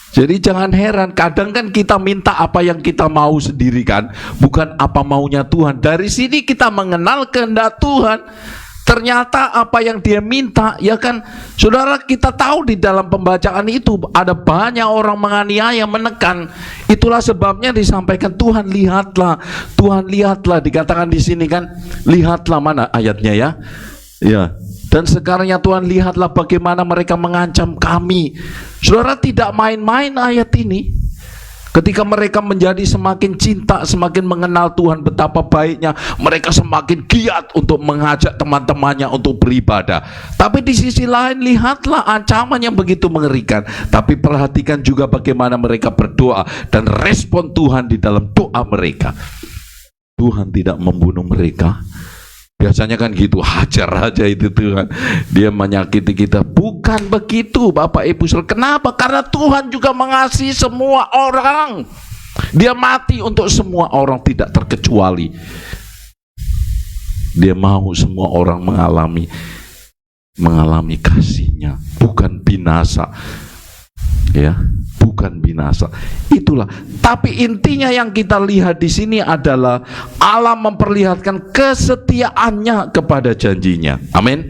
Jadi jangan heran, kadang kan kita minta apa yang kita mau sendiri kan, bukan apa maunya Tuhan. Dari sini kita mengenal kehendak Tuhan. Ternyata apa yang dia minta, ya kan, saudara, kita tahu di dalam pembacaan itu ada banyak orang menganiaya, menekan. Itulah sebabnya disampaikan Tuhan lihatlah, dikatakan di sini kan, lihatlah, mana ayatnya ya? Ya. Dan sekarang ya Tuhan, lihatlah bagaimana mereka mengancam kami. Saudara, tidak main-main ayat ini. Ketika mereka menjadi semakin cinta, semakin mengenal Tuhan betapa baiknya, mereka semakin giat untuk mengajak teman-temannya untuk beribadah. Tapi di sisi lain, lihatlah ancaman yang begitu mengerikan. Tapi perhatikan juga bagaimana mereka berdoa dan respon Tuhan di dalam doa mereka. Tuhan tidak membunuh mereka. Biasanya kan gitu, hajar aja itu Tuhan, dia menyakiti kita. Bukan begitu Bapak Ibu Saudara. Kenapa? Karena Tuhan juga mengasihi semua orang. Dia mati untuk semua orang, tidak terkecuali. Dia mau semua orang mengalami kasih-Nya, bukan binasa. Ya, bukan binasa. Itulah. Tapi intinya yang kita lihat di sini adalah Allah memperlihatkan kesetiaannya kepada janjinya. Amin.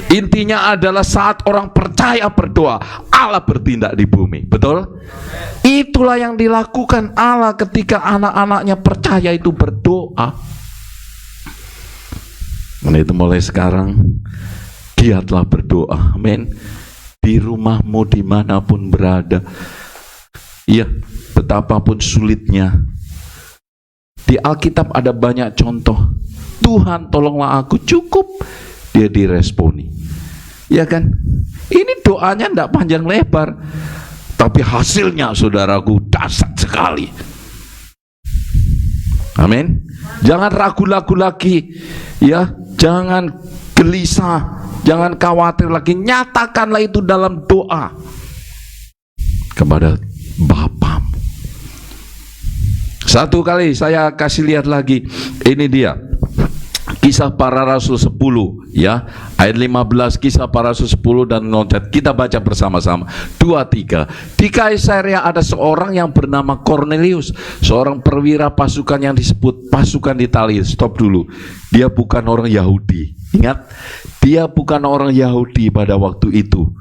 Intinya adalah saat orang percaya berdoa, Allah bertindak di bumi. Betul? Itulah yang dilakukan Allah ketika anak-anaknya percaya itu berdoa. Nah, itu mulai sekarang giatlah berdoa. Amin. Di rumahmu dimanapun berada, ya, betapapun sulitnya. Di Alkitab ada banyak contoh. Tuhan tolonglah aku, cukup dia diresponi. Ya kan? Ini doanya tidak panjang lebar, tapi hasilnya saudaraku dahsyat sekali. Amin. Jangan ragu-ragu lagi, ya, jangan gelisah, jangan khawatir lagi. Nyatakanlah itu dalam doa kepada Bapamu. Satu kali saya kasih lihat lagi, ini dia Kisah Para Rasul 10, ya, ayat 15, Kisah Para Rasul 10 dan loncat. Kita baca bersama-sama. 2, 3. Di Kaisarea ada seorang yang bernama Cornelius, seorang perwira pasukan yang disebut pasukan Italia. Stop dulu. Dia bukan orang Yahudi. Ingat, dia bukan orang Yahudi pada waktu itu.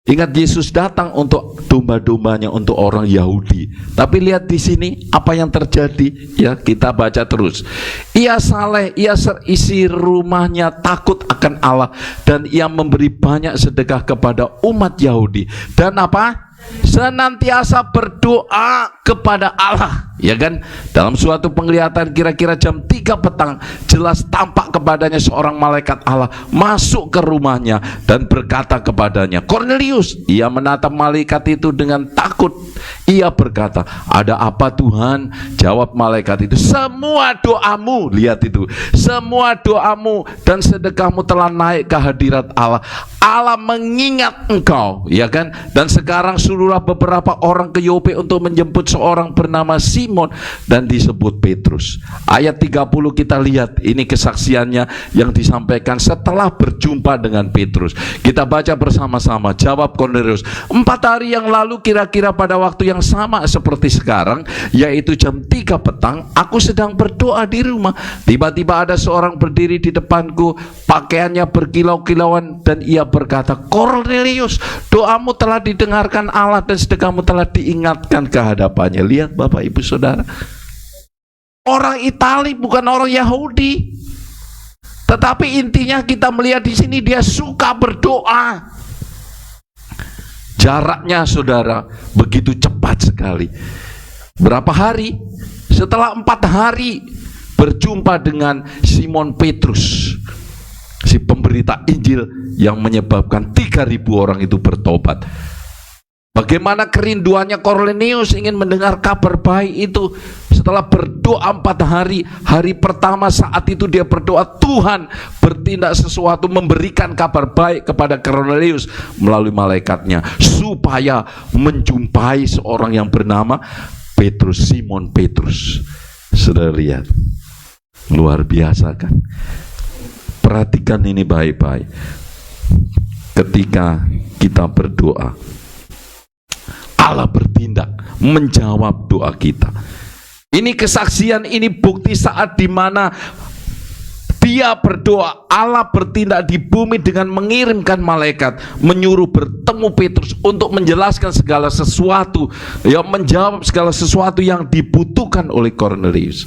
Ingat, Yesus datang untuk domba-dombanya, untuk orang Yahudi. Tapi lihat di sini apa yang terjadi, ya, kita baca terus. Ia saleh, ia isi rumahnya takut akan Allah, dan ia memberi banyak sedekah kepada umat Yahudi. Dan apa? Senantiasa berdoa kepada Allah, ya kan? Dalam suatu penglihatan kira-kira jam 3 petang, jelas tampak kepadanya seorang malaikat Allah masuk ke rumahnya dan berkata kepadanya, Cornelius. Ia menatap malaikat itu dengan takut. Ia berkata, ada apa Tuhan? Jawab malaikat itu, semua doamu, lihat itu, semua doamu dan sedekahmu telah naik ke hadirat Allah. Allah mengingat engkau, ya kan? Dan sekarang suruhlah beberapa orang ke Yope untuk menjemput seorang bernama Simon dan disebut Petrus. Ayat 30 kita lihat, ini kesaksiannya yang disampaikan setelah berjumpa dengan Petrus. Kita baca bersama-sama. Jawab Cornelius, 4 hari yang lalu kira-kira pada waktu yang sama seperti sekarang, yaitu jam 3 petang, aku sedang berdoa di rumah. Tiba-tiba ada seorang berdiri di depanku, pakaiannya berkilau-kilauan, dan ia berkata, Cornelius, doamu telah didengarkan Allah dan sedekahmu telah diingatkan ke hadapannya. Lihat Bapak Ibu Saudara, orang Itali, bukan orang Yahudi. Tetapi intinya kita melihat di sini dia suka berdoa. Jaraknya saudara begitu cepat sekali. Berapa hari? Setelah 4 hari berjumpa dengan Simon Petrus, si pemberita Injil yang menyebabkan 3.000 orang itu bertobat. Bagaimana kerinduannya Cornelius ingin mendengar kabar baik itu. Setelah berdoa 4 hari, hari pertama saat itu dia berdoa, Tuhan bertindak sesuatu, memberikan kabar baik kepada Cornelius melalui malaikatnya, supaya menjumpai seorang yang bernama Petrus, Simon Petrus. Sudah lihat, luar biasa kan? Perhatikan ini baik-baik. Ketika kita berdoa, Allah bertindak menjawab doa kita. Ini kesaksian, ini bukti saat dimana dia berdoa, Allah bertindak di bumi dengan mengirimkan malaikat, menyuruh bertemu Petrus untuk menjelaskan segala sesuatu, ya, menjawab segala sesuatu yang dibutuhkan oleh Cornelius.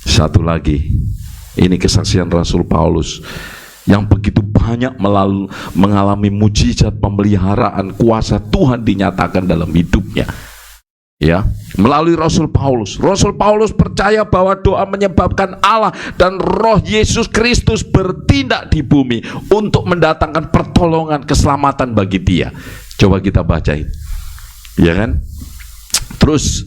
Satu lagi, ini kesaksian Rasul Paulus yang begitu banyak mengalami mujizat pemeliharaan kuasa Tuhan dinyatakan dalam hidupnya. Ya, melalui Rasul Paulus. Rasul Paulus percaya bahwa doa menyebabkan Allah dan Roh Yesus Kristus bertindak di bumi untuk mendatangkan pertolongan keselamatan bagi dia. Coba kita bacain, ya kan? Terus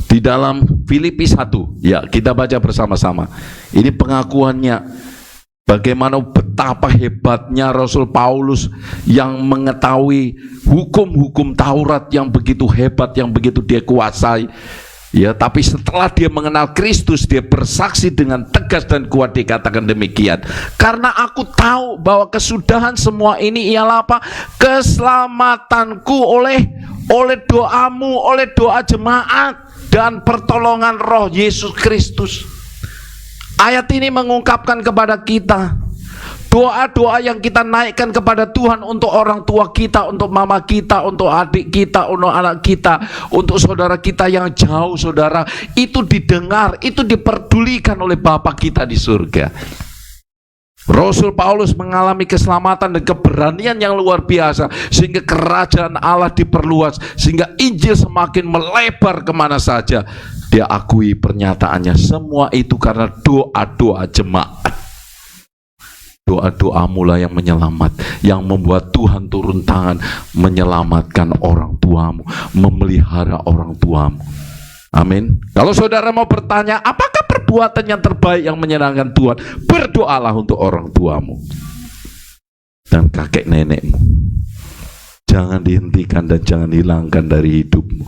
di dalam Filipi 1, ya, kita baca bersama-sama. Ini pengakuannya. Bagaimana betapa hebatnya Rasul Paulus yang mengetahui hukum-hukum Taurat yang begitu hebat, yang begitu dia kuasai. Ya, tapi setelah dia mengenal Kristus, dia bersaksi dengan tegas dan kuat, dikatakan demikian. Karena aku tahu bahwa kesudahan semua ini ialah apa? Keselamatanku oleh doamu, oleh doa jemaat dan pertolongan Roh Yesus Kristus. Ayat ini mengungkapkan kepada kita doa-doa yang kita naikkan kepada Tuhan untuk orang tua kita, untuk mama kita, untuk adik kita, untuk anak kita, untuk saudara kita yang jauh, saudara, itu didengar, itu diperdulikan oleh Bapa kita di surga. Rasul Paulus mengalami keselamatan dan keberanian yang luar biasa, sehingga kerajaan Allah diperluas, sehingga Injil semakin melebar kemana saja. Dia akui pernyataannya, semua itu karena doa-doa jemaat. Doa-doamu lah yang menyelamat, yang membuat Tuhan turun tangan menyelamatkan orang tuamu, memelihara orang tuamu. Amin. Kalau saudara mau bertanya, apakah perbuatan yang terbaik yang menyenangkan Tuhan? Berdoalah untuk orang tuamu dan kakek nenekmu. Jangan dihentikan dan jangan hilangkan dari hidupmu.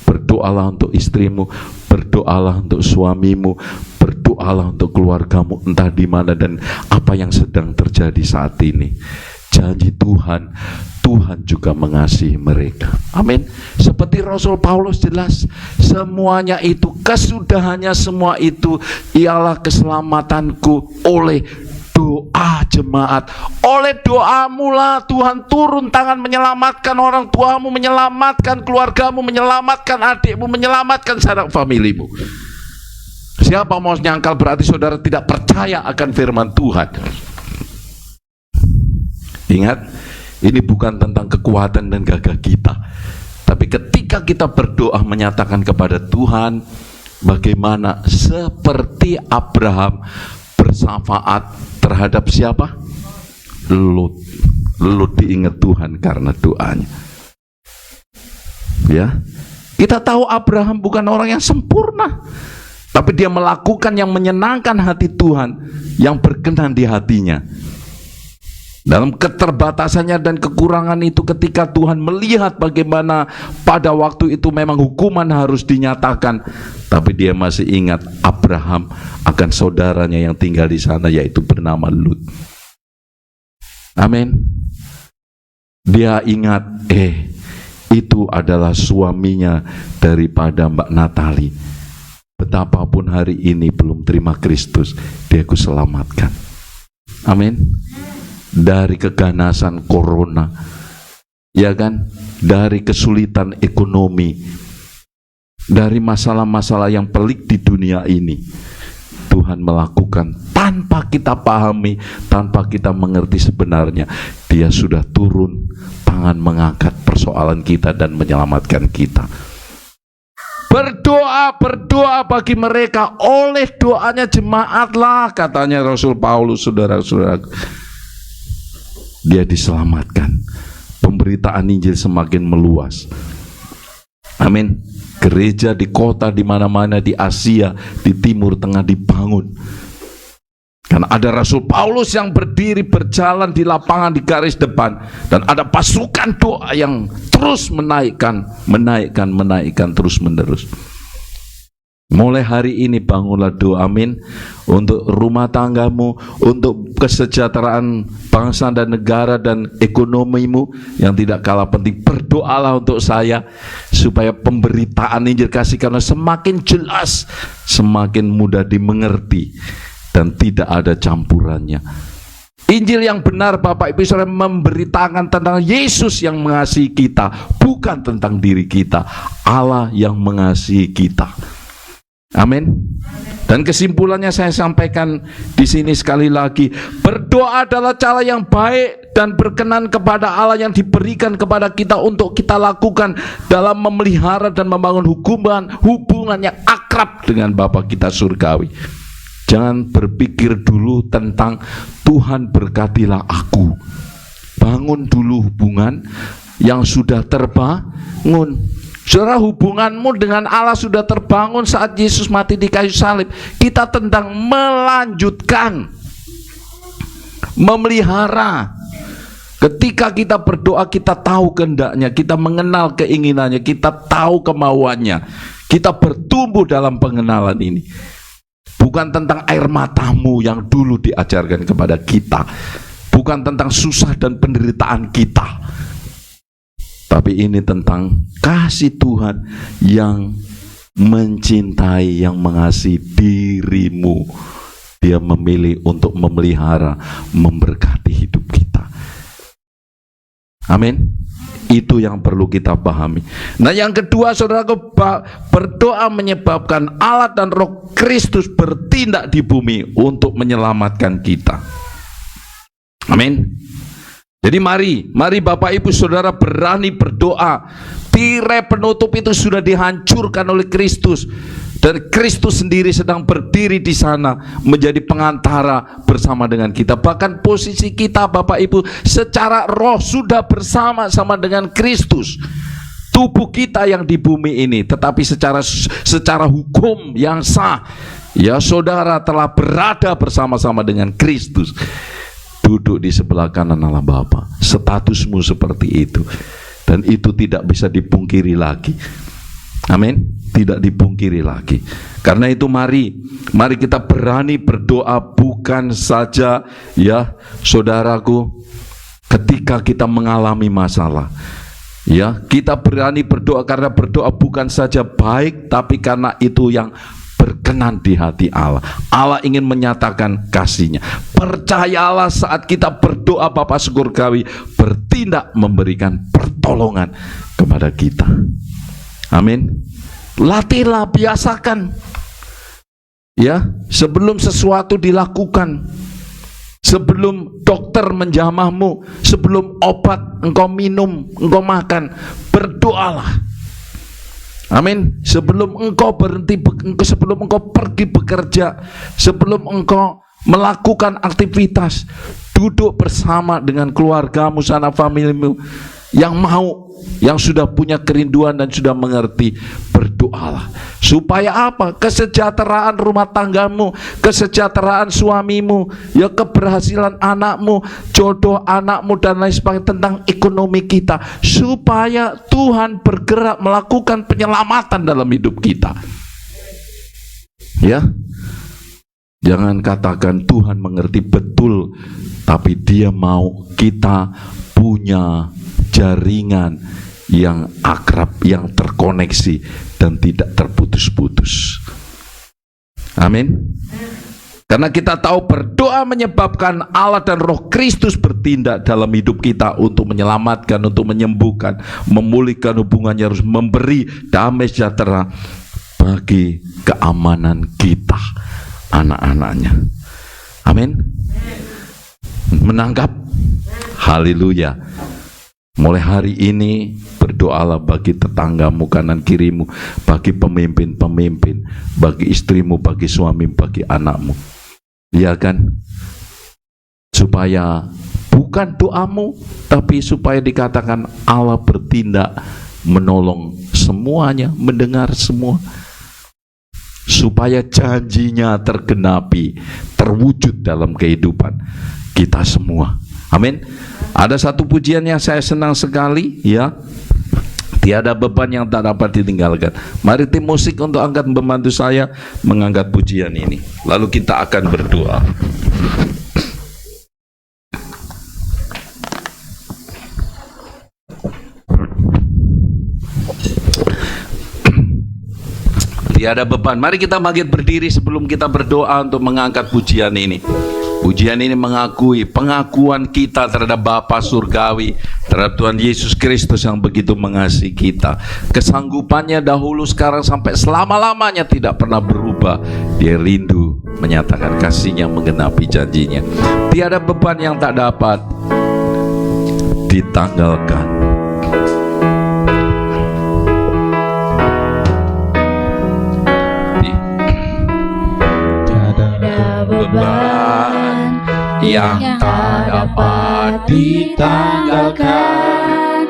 Berdoalah untuk istrimu, berdoalah untuk suamimu, berdoalah untuk keluargamu, entah di mana dan apa yang sedang terjadi saat ini. Janji Tuhan, Tuhan juga mengasihi mereka. Amin. Seperti Rasul Paulus jelas, semuanya itu, kesudahannya semua itu ialah keselamatanku oleh doa jemaat. Oleh doamu lah Tuhan turun tangan menyelamatkan orang tuamu, menyelamatkan keluargamu, menyelamatkan adikmu, menyelamatkan sanak familimu. Siapa mau nyangkal berarti saudara tidak percaya akan firman Tuhan. Ingat, ini bukan tentang kekuatan dan gagah kita, tapi ketika kita berdoa menyatakan kepada Tuhan, bagaimana seperti Abraham bersyafaat terhadap siapa? Lut. Lut diingat Tuhan karena doanya. Ya, kita tahu Abraham bukan orang yang sempurna, tapi dia melakukan yang menyenangkan hati Tuhan, yang berkenan di hatinya. Dalam keterbatasannya dan kekurangan itu, ketika Tuhan melihat bagaimana pada waktu itu memang hukuman harus dinyatakan, tapi dia masih ingat Abraham akan saudaranya yang tinggal di sana, yaitu bernama Lut. Amin. Dia ingat, itu adalah suaminya daripada Mbak Natali. Betapapun hari ini belum terima Kristus, dia kuselamatkan. Amin. Dari keganasan corona, ya kan, dari kesulitan ekonomi, dari masalah-masalah yang pelik di dunia ini, Tuhan melakukan tanpa kita pahami, tanpa kita mengerti sebenarnya. Dia sudah turun tangan mengangkat persoalan kita dan menyelamatkan kita. Berdoa bagi mereka, oleh doanya jemaatlah, katanya Rasul Paulus, saudara-saudara. Dia diselamatkan. Pemberitaan Injil semakin meluas. Amin. Gereja di kota di mana-mana di Asia, di Timur Tengah dibangun. Karena ada Rasul Paulus yang berdiri berjalan di lapangan di garis depan, dan ada pasukan doa yang terus menaikkan terus menerus. Mulai hari ini bangunlah doa, amin, untuk rumah tanggamu, untuk kesejahteraan bangsa dan negara dan ekonomimu yang tidak kalah penting. Berdoalah untuk saya supaya pemberitaan Injil kasih karunia semakin jelas, semakin mudah dimengerti dan tidak ada campurannya. Injil yang benar Bapak Ibu Saudara memberitakan tentang Yesus yang mengasihi kita, bukan tentang diri kita. Allah yang mengasihi kita. Amin. Dan kesimpulannya saya sampaikan di sini sekali lagi, berdoa adalah cara yang baik dan berkenan kepada Allah yang diberikan kepada kita untuk kita lakukan dalam memelihara dan membangun hubungan yang akrab dengan Bapa kita surgawi. Jangan berpikir dulu tentang Tuhan berkatilah aku. Bangun dulu hubungan yang sudah terbangun. Saudara, hubunganmu dengan Allah sudah terbangun saat Yesus mati di kayu salib. Kita tentang melanjutkan, memelihara. Ketika kita berdoa, kita tahu kehendaknya, kita mengenal keinginannya, kita tahu kemauannya. Kita bertumbuh dalam pengenalan ini. Bukan tentang air matamu yang dulu diajarkan kepada kita. Bukan tentang susah dan penderitaan kita. Tapi ini tentang kasih Tuhan yang mencintai, yang mengasihi dirimu. Dia memilih untuk memelihara, memberkati hidup kita. Amin. Itu yang perlu kita pahami. Nah, yang kedua, saudaraku, berdoa menyebabkan Allah dan Roh Kristus bertindak di bumi untuk menyelamatkan kita. Amin. Jadi mari Bapak Ibu Saudara berani berdoa. Tirai penutup itu sudah dihancurkan oleh Kristus, dan Kristus sendiri sedang berdiri di sana menjadi pengantara bersama dengan kita. Bahkan posisi kita Bapak Ibu secara roh sudah bersama-sama dengan Kristus. Tubuh kita yang di bumi ini, tetapi secara hukum yang sah, ya saudara telah berada bersama-sama dengan Kristus. Duduk di sebelah kanan Allah Bapa. Statusmu seperti itu. Dan itu tidak bisa dipungkiri lagi. Amin. Tidak dipungkiri lagi. Karena itu mari kita berani berdoa, bukan saja ya saudaraku ketika kita mengalami masalah. Ya, kita berani berdoa karena berdoa bukan saja baik, tapi karena itu yang berkenan di hati Allah. Allah ingin menyatakan kasih-Nya. Percayalah saat kita berdoa, Bapa Surgawi bertindak memberikan pertolongan kepada kita. Amin. Latihlah, biasakan. Ya, sebelum sesuatu dilakukan, sebelum dokter menjamahmu, sebelum obat engkau minum, engkau makan, berdoalah. Amin. Sebelum engkau sebelum engkau pergi bekerja, sebelum engkau melakukan aktivitas, duduk bersama dengan keluargamu, sanak familimu yang sudah punya kerinduan dan sudah mengerti. Berdoalah supaya apa? Kesejahteraan rumah tanggamu, kesejahteraan suamimu, ya keberhasilan anakmu, jodoh anakmu dan lain sebagainya, tentang ekonomi kita, supaya Tuhan bergerak melakukan penyelamatan dalam hidup kita. Ya, jangan katakan Tuhan mengerti betul, tapi Dia mau kita punya jaringan yang akrab, yang terkoneksi dan tidak terputus-putus. Amin. Karena kita tahu berdoa menyebabkan Allah dan Roh Kristus bertindak dalam hidup kita untuk menyelamatkan, untuk menyembuhkan, memulihkan hubungannya, harus memberi damai sejahtera bagi keamanan kita, anak-anaknya. Amin. Menangkap? Haleluya. Mulai hari ini berdoalah bagi tetanggamu kanan kirimu, bagi pemimpin-pemimpin, bagi istrimu, bagi suami, bagi anakmu. Ya kan? Supaya bukan doamu, tapi supaya dikatakan Allah bertindak menolong semuanya, mendengar semua. Supaya janjinya tergenapi, terwujud dalam kehidupan kita semua. Amin. Ada satu pujian yang saya senang sekali, ya. Tiada beban yang tak dapat ditinggalkan. Mari tim musik untuk angkat membantu saya mengangkat pujian ini. Lalu kita akan berdoa. Tiada beban. Mari kita bangkit berdiri sebelum kita berdoa untuk mengangkat pujian ini. Pujian ini mengakui pengakuan kita terhadap Bapa Surgawi, terhadap Tuhan Yesus Kristus yang begitu mengasihi kita. Kesanggupannya dahulu, sekarang, sampai selama-lamanya tidak pernah berubah. Dia rindu menyatakan kasihnya, menggenapi janjinya. Tiada beban yang tak dapat ditanggalkan. Beban yang tak dapat ditanggalkan,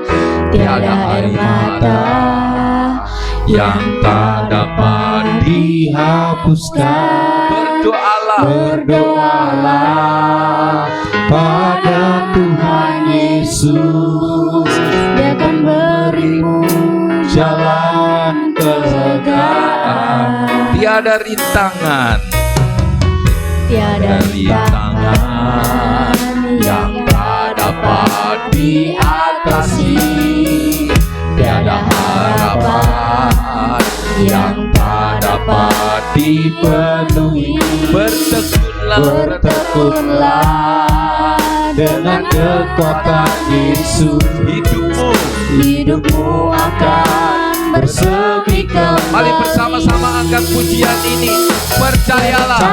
tiada air mata yang tak dapat dihapuskan. Berdoalah pada Tuhan Yesus, Dia akan berimu jalan kelegaan. Tiada rintangan, Tiada rintangan yang tak dapat diatasi, tiada harapan yang tak dapat dipenuhi. Bertekunlah dengan kekuatan Yesus, hidupmu akan bersemi kembali. Mari bersama-sama angkat pujian ini. Percayalah,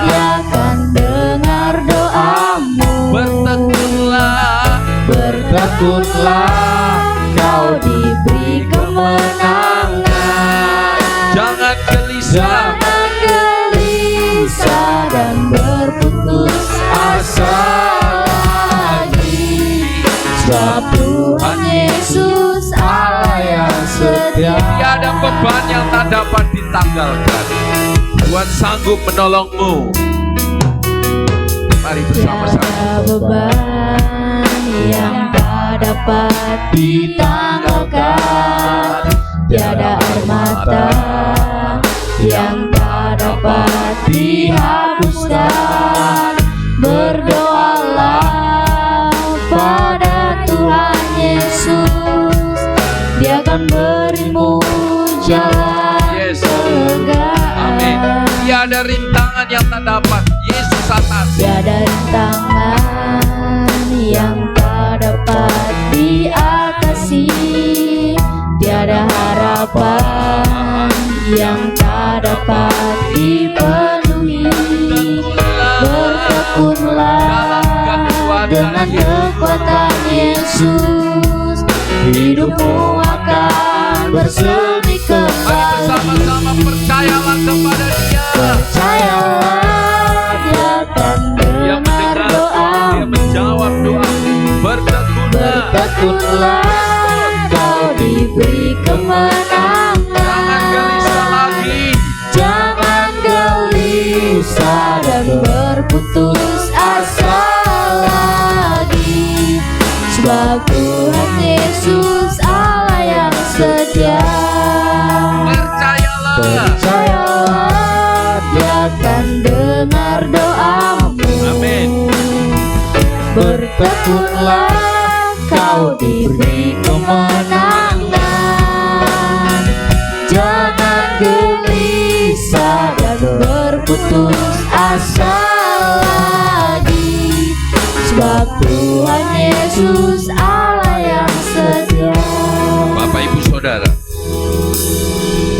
Dia akan dengar doamu. Bertekunlah, kau diberi kemenangan. jangan gelisah, dan berputus asa lagi, sebab Tuhan Yesus Allah yang setia. tiada beban yang tak dapat ditanggalkan. Tuhan sanggup menolongmu. Mari bersama-sama. Tiada beban yang tak dapat ditanggalkan, tiada air mata yang tak dapat dihapuskan. Berdoalah pada Tuhan Yesus, Dia akan berimu jalan kelegaan. Amin. Tiada rintangan yang tak dapat Yesus atasi. Tiada rintangan yang tak dapat diatasi, tiada harapan yang tak dapat dipenuhi. Bertekunlah dengan kekuatan Yesus, hidupmu akan bersemi Mari kembali. bersama-sama percayalah kepada Dia. Percayalah, Dia akan Dia dengar mendengar, doamu. Dia menjawab doa. Bertekunlah, kau diberi kemenangan. Jangan gelisah lagi. Jangan gelisah dan berputus asa lagi, sebab Tuhan Yesus Allah yang setia. Percayalah, Dia akan dengar doamu. Amin. Bertekunlah, kau diberi kemenangan. Jangan gelisah dan berputus asa lagi, sebab Tuhan Yesus Allah yang setia. Bapak Ibu Saudara,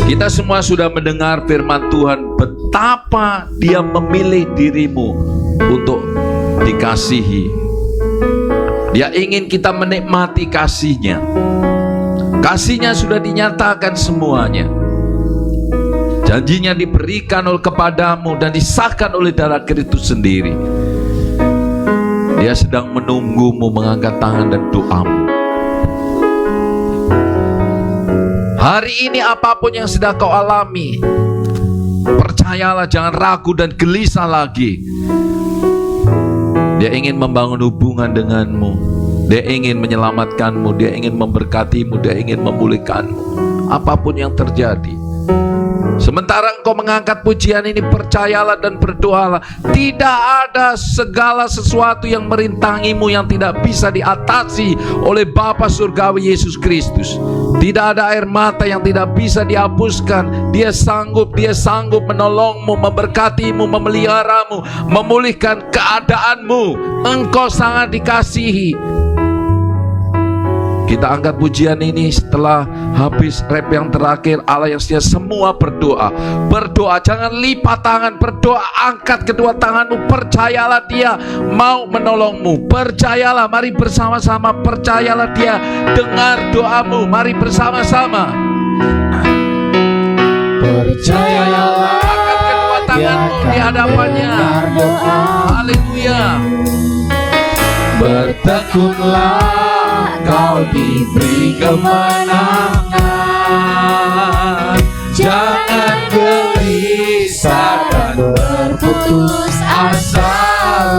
kita semua sudah mendengar firman Tuhan betapa Dia memilih dirimu untuk dikasihi. Dia ingin kita menikmati kasih-Nya. Kasih-Nya sudah dinyatakan semuanya. Janjinya diberikan oleh kepadamu dan disahkan oleh darah Kristus sendiri. Dia sedang menunggumu mengangkat tangan dan doamu. Hari ini apapun yang sedang kau alami, percayalah, jangan ragu dan gelisah lagi. Dia ingin membangun hubungan denganmu. Dia ingin menyelamatkanmu, dia ingin memberkatimu, dia ingin memulihkanmu. Apapun yang terjadi, sementara engkau mengangkat pujian ini, percayalah dan berdoalah. Tidak ada segala sesuatu yang merintangimu yang tidak bisa diatasi oleh Bapa Surgawi Yesus Kristus. Tidak ada air mata yang tidak bisa dihapuskan. Dia sanggup menolongmu, memberkatimu, memeliharamu, memulihkan keadaanmu. Engkau sangat dikasihi. Kita angkat pujian ini setelah habis rap yang terakhir. Allah yang setia, semua berdoa. Berdoa, jangan lipat tangan. Berdoa, angkat kedua tanganmu. Percayalah dia mau menolongmu. Percayalah, mari bersama-sama. Percayalah dia dengar doamu. Mari bersama-sama. Percayalah, angkat kedua tanganmu di hadapannya. Haleluya. bertekunlah, kau diberi kemenangan. Jangan gelisah dan berputus asa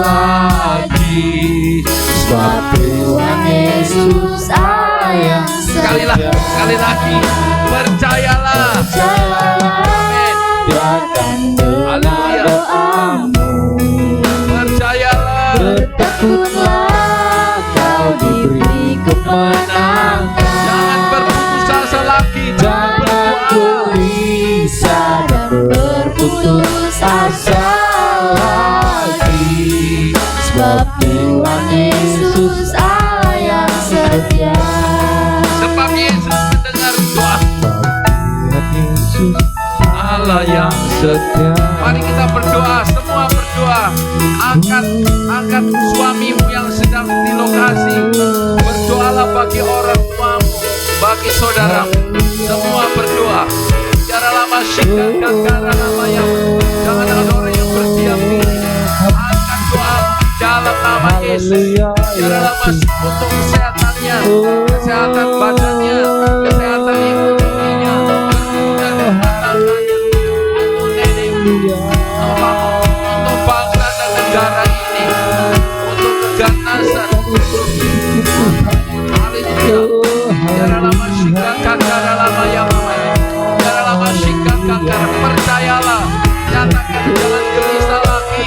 lagi, sebab Tuhan Yesus Allah yang setia. Sekali lagi, percayalah. Amin. Dia akan dengar doamu. Percayalah. Bertekunlah, kau diberi kemenangan. Jangan berputus asa lagi. Jangan gelisah dan berputus asa lagi, sebab Tuhan Yesus Allah yang setia. Sebab Yesus mendengar doa. Allah yang setia. Mari kita berdoa, semua berdoa. Angkat suamimu yang sedang di lokasi. Berdoalah bagi orang tuamu, bagi saudaramu. Semua berdoa. Biarlah masyarakat dan karena namanya. Jangan ada orang yang berdiam diri. Angkat doa dalam nama Yesus. Biarlah masuk untuk kesehatannya, kesehatan badannya, kesehatan ekonominya, dan tangannya, untuk neneknya, untuk bangsa dan negara ini, untuk keganasan. Haleluya. Biarlah masyarakat dalam ayam. Biarlah masyarakat percayalah. Nyatakan jangan gelisah lagi.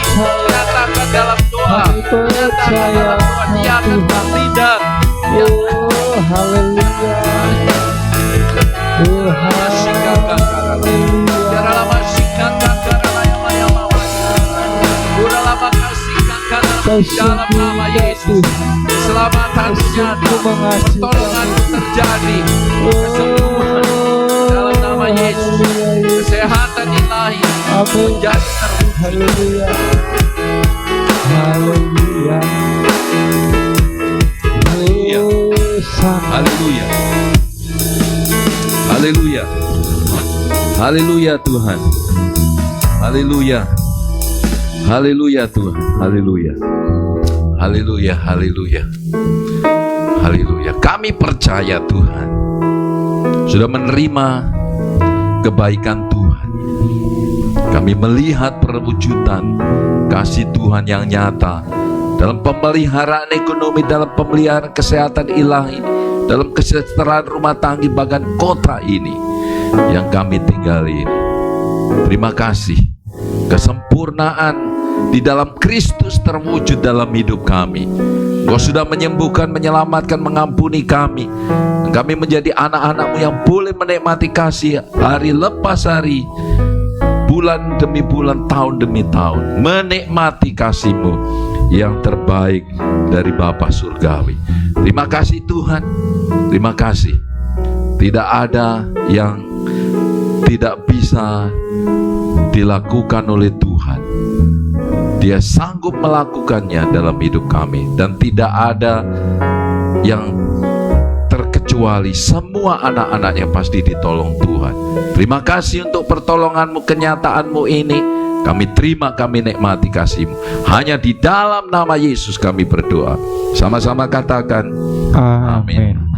Nyatakan dalam doa. Nyatakan dalam doa. Dia akan bertindak. Biarlah masyarakat dalam ayam. Biarlah masyarakat dalam nama Yesus. Keselamatan nyata, pertolongan terjadi, kesembuhan dalam nama Yesus, kesehatan ilahi menjadi terwujud. Haleluya. Haleluya. Haleluya. Haleluya. Haleluya Tuhan. Haleluya. Haleluya Tuhan. Haleluya. Haleluya. Haleluya. Haleluya. Kami percaya Tuhan sudah menerima kebaikan Tuhan. Kami melihat perwujudan kasih Tuhan yang nyata dalam pemeliharaan ekonomi, dalam pemeliharaan kesehatan ilahi, dalam kesejahteraan rumah tangga bahkan kota ini yang kami tinggali ini. Terima kasih. Kesempurnaan di dalam Kristus terwujud dalam hidup kami. Engkau sudah menyembuhkan, menyelamatkan, mengampuni kami. Kami menjadi anak-anak-Mu yang boleh menikmati kasih hari lepas hari, bulan demi bulan, tahun demi tahun, menikmati kasih-Mu yang terbaik dari Bapa Surgawi. Terima kasih Tuhan. Terima kasih. Tidak ada yang tidak bisa dilakukan oleh Tuhan. Dia sanggup melakukannya dalam hidup kami. Dan tidak ada yang terkecuali, semua anak-anaknya pasti ditolong Tuhan. Terima kasih untuk pertolongan-Mu, kenyataan-Mu ini. Kami terima, kami nikmati kasih-Mu. Hanya di dalam nama Yesus kami berdoa. Sama-sama katakan amin.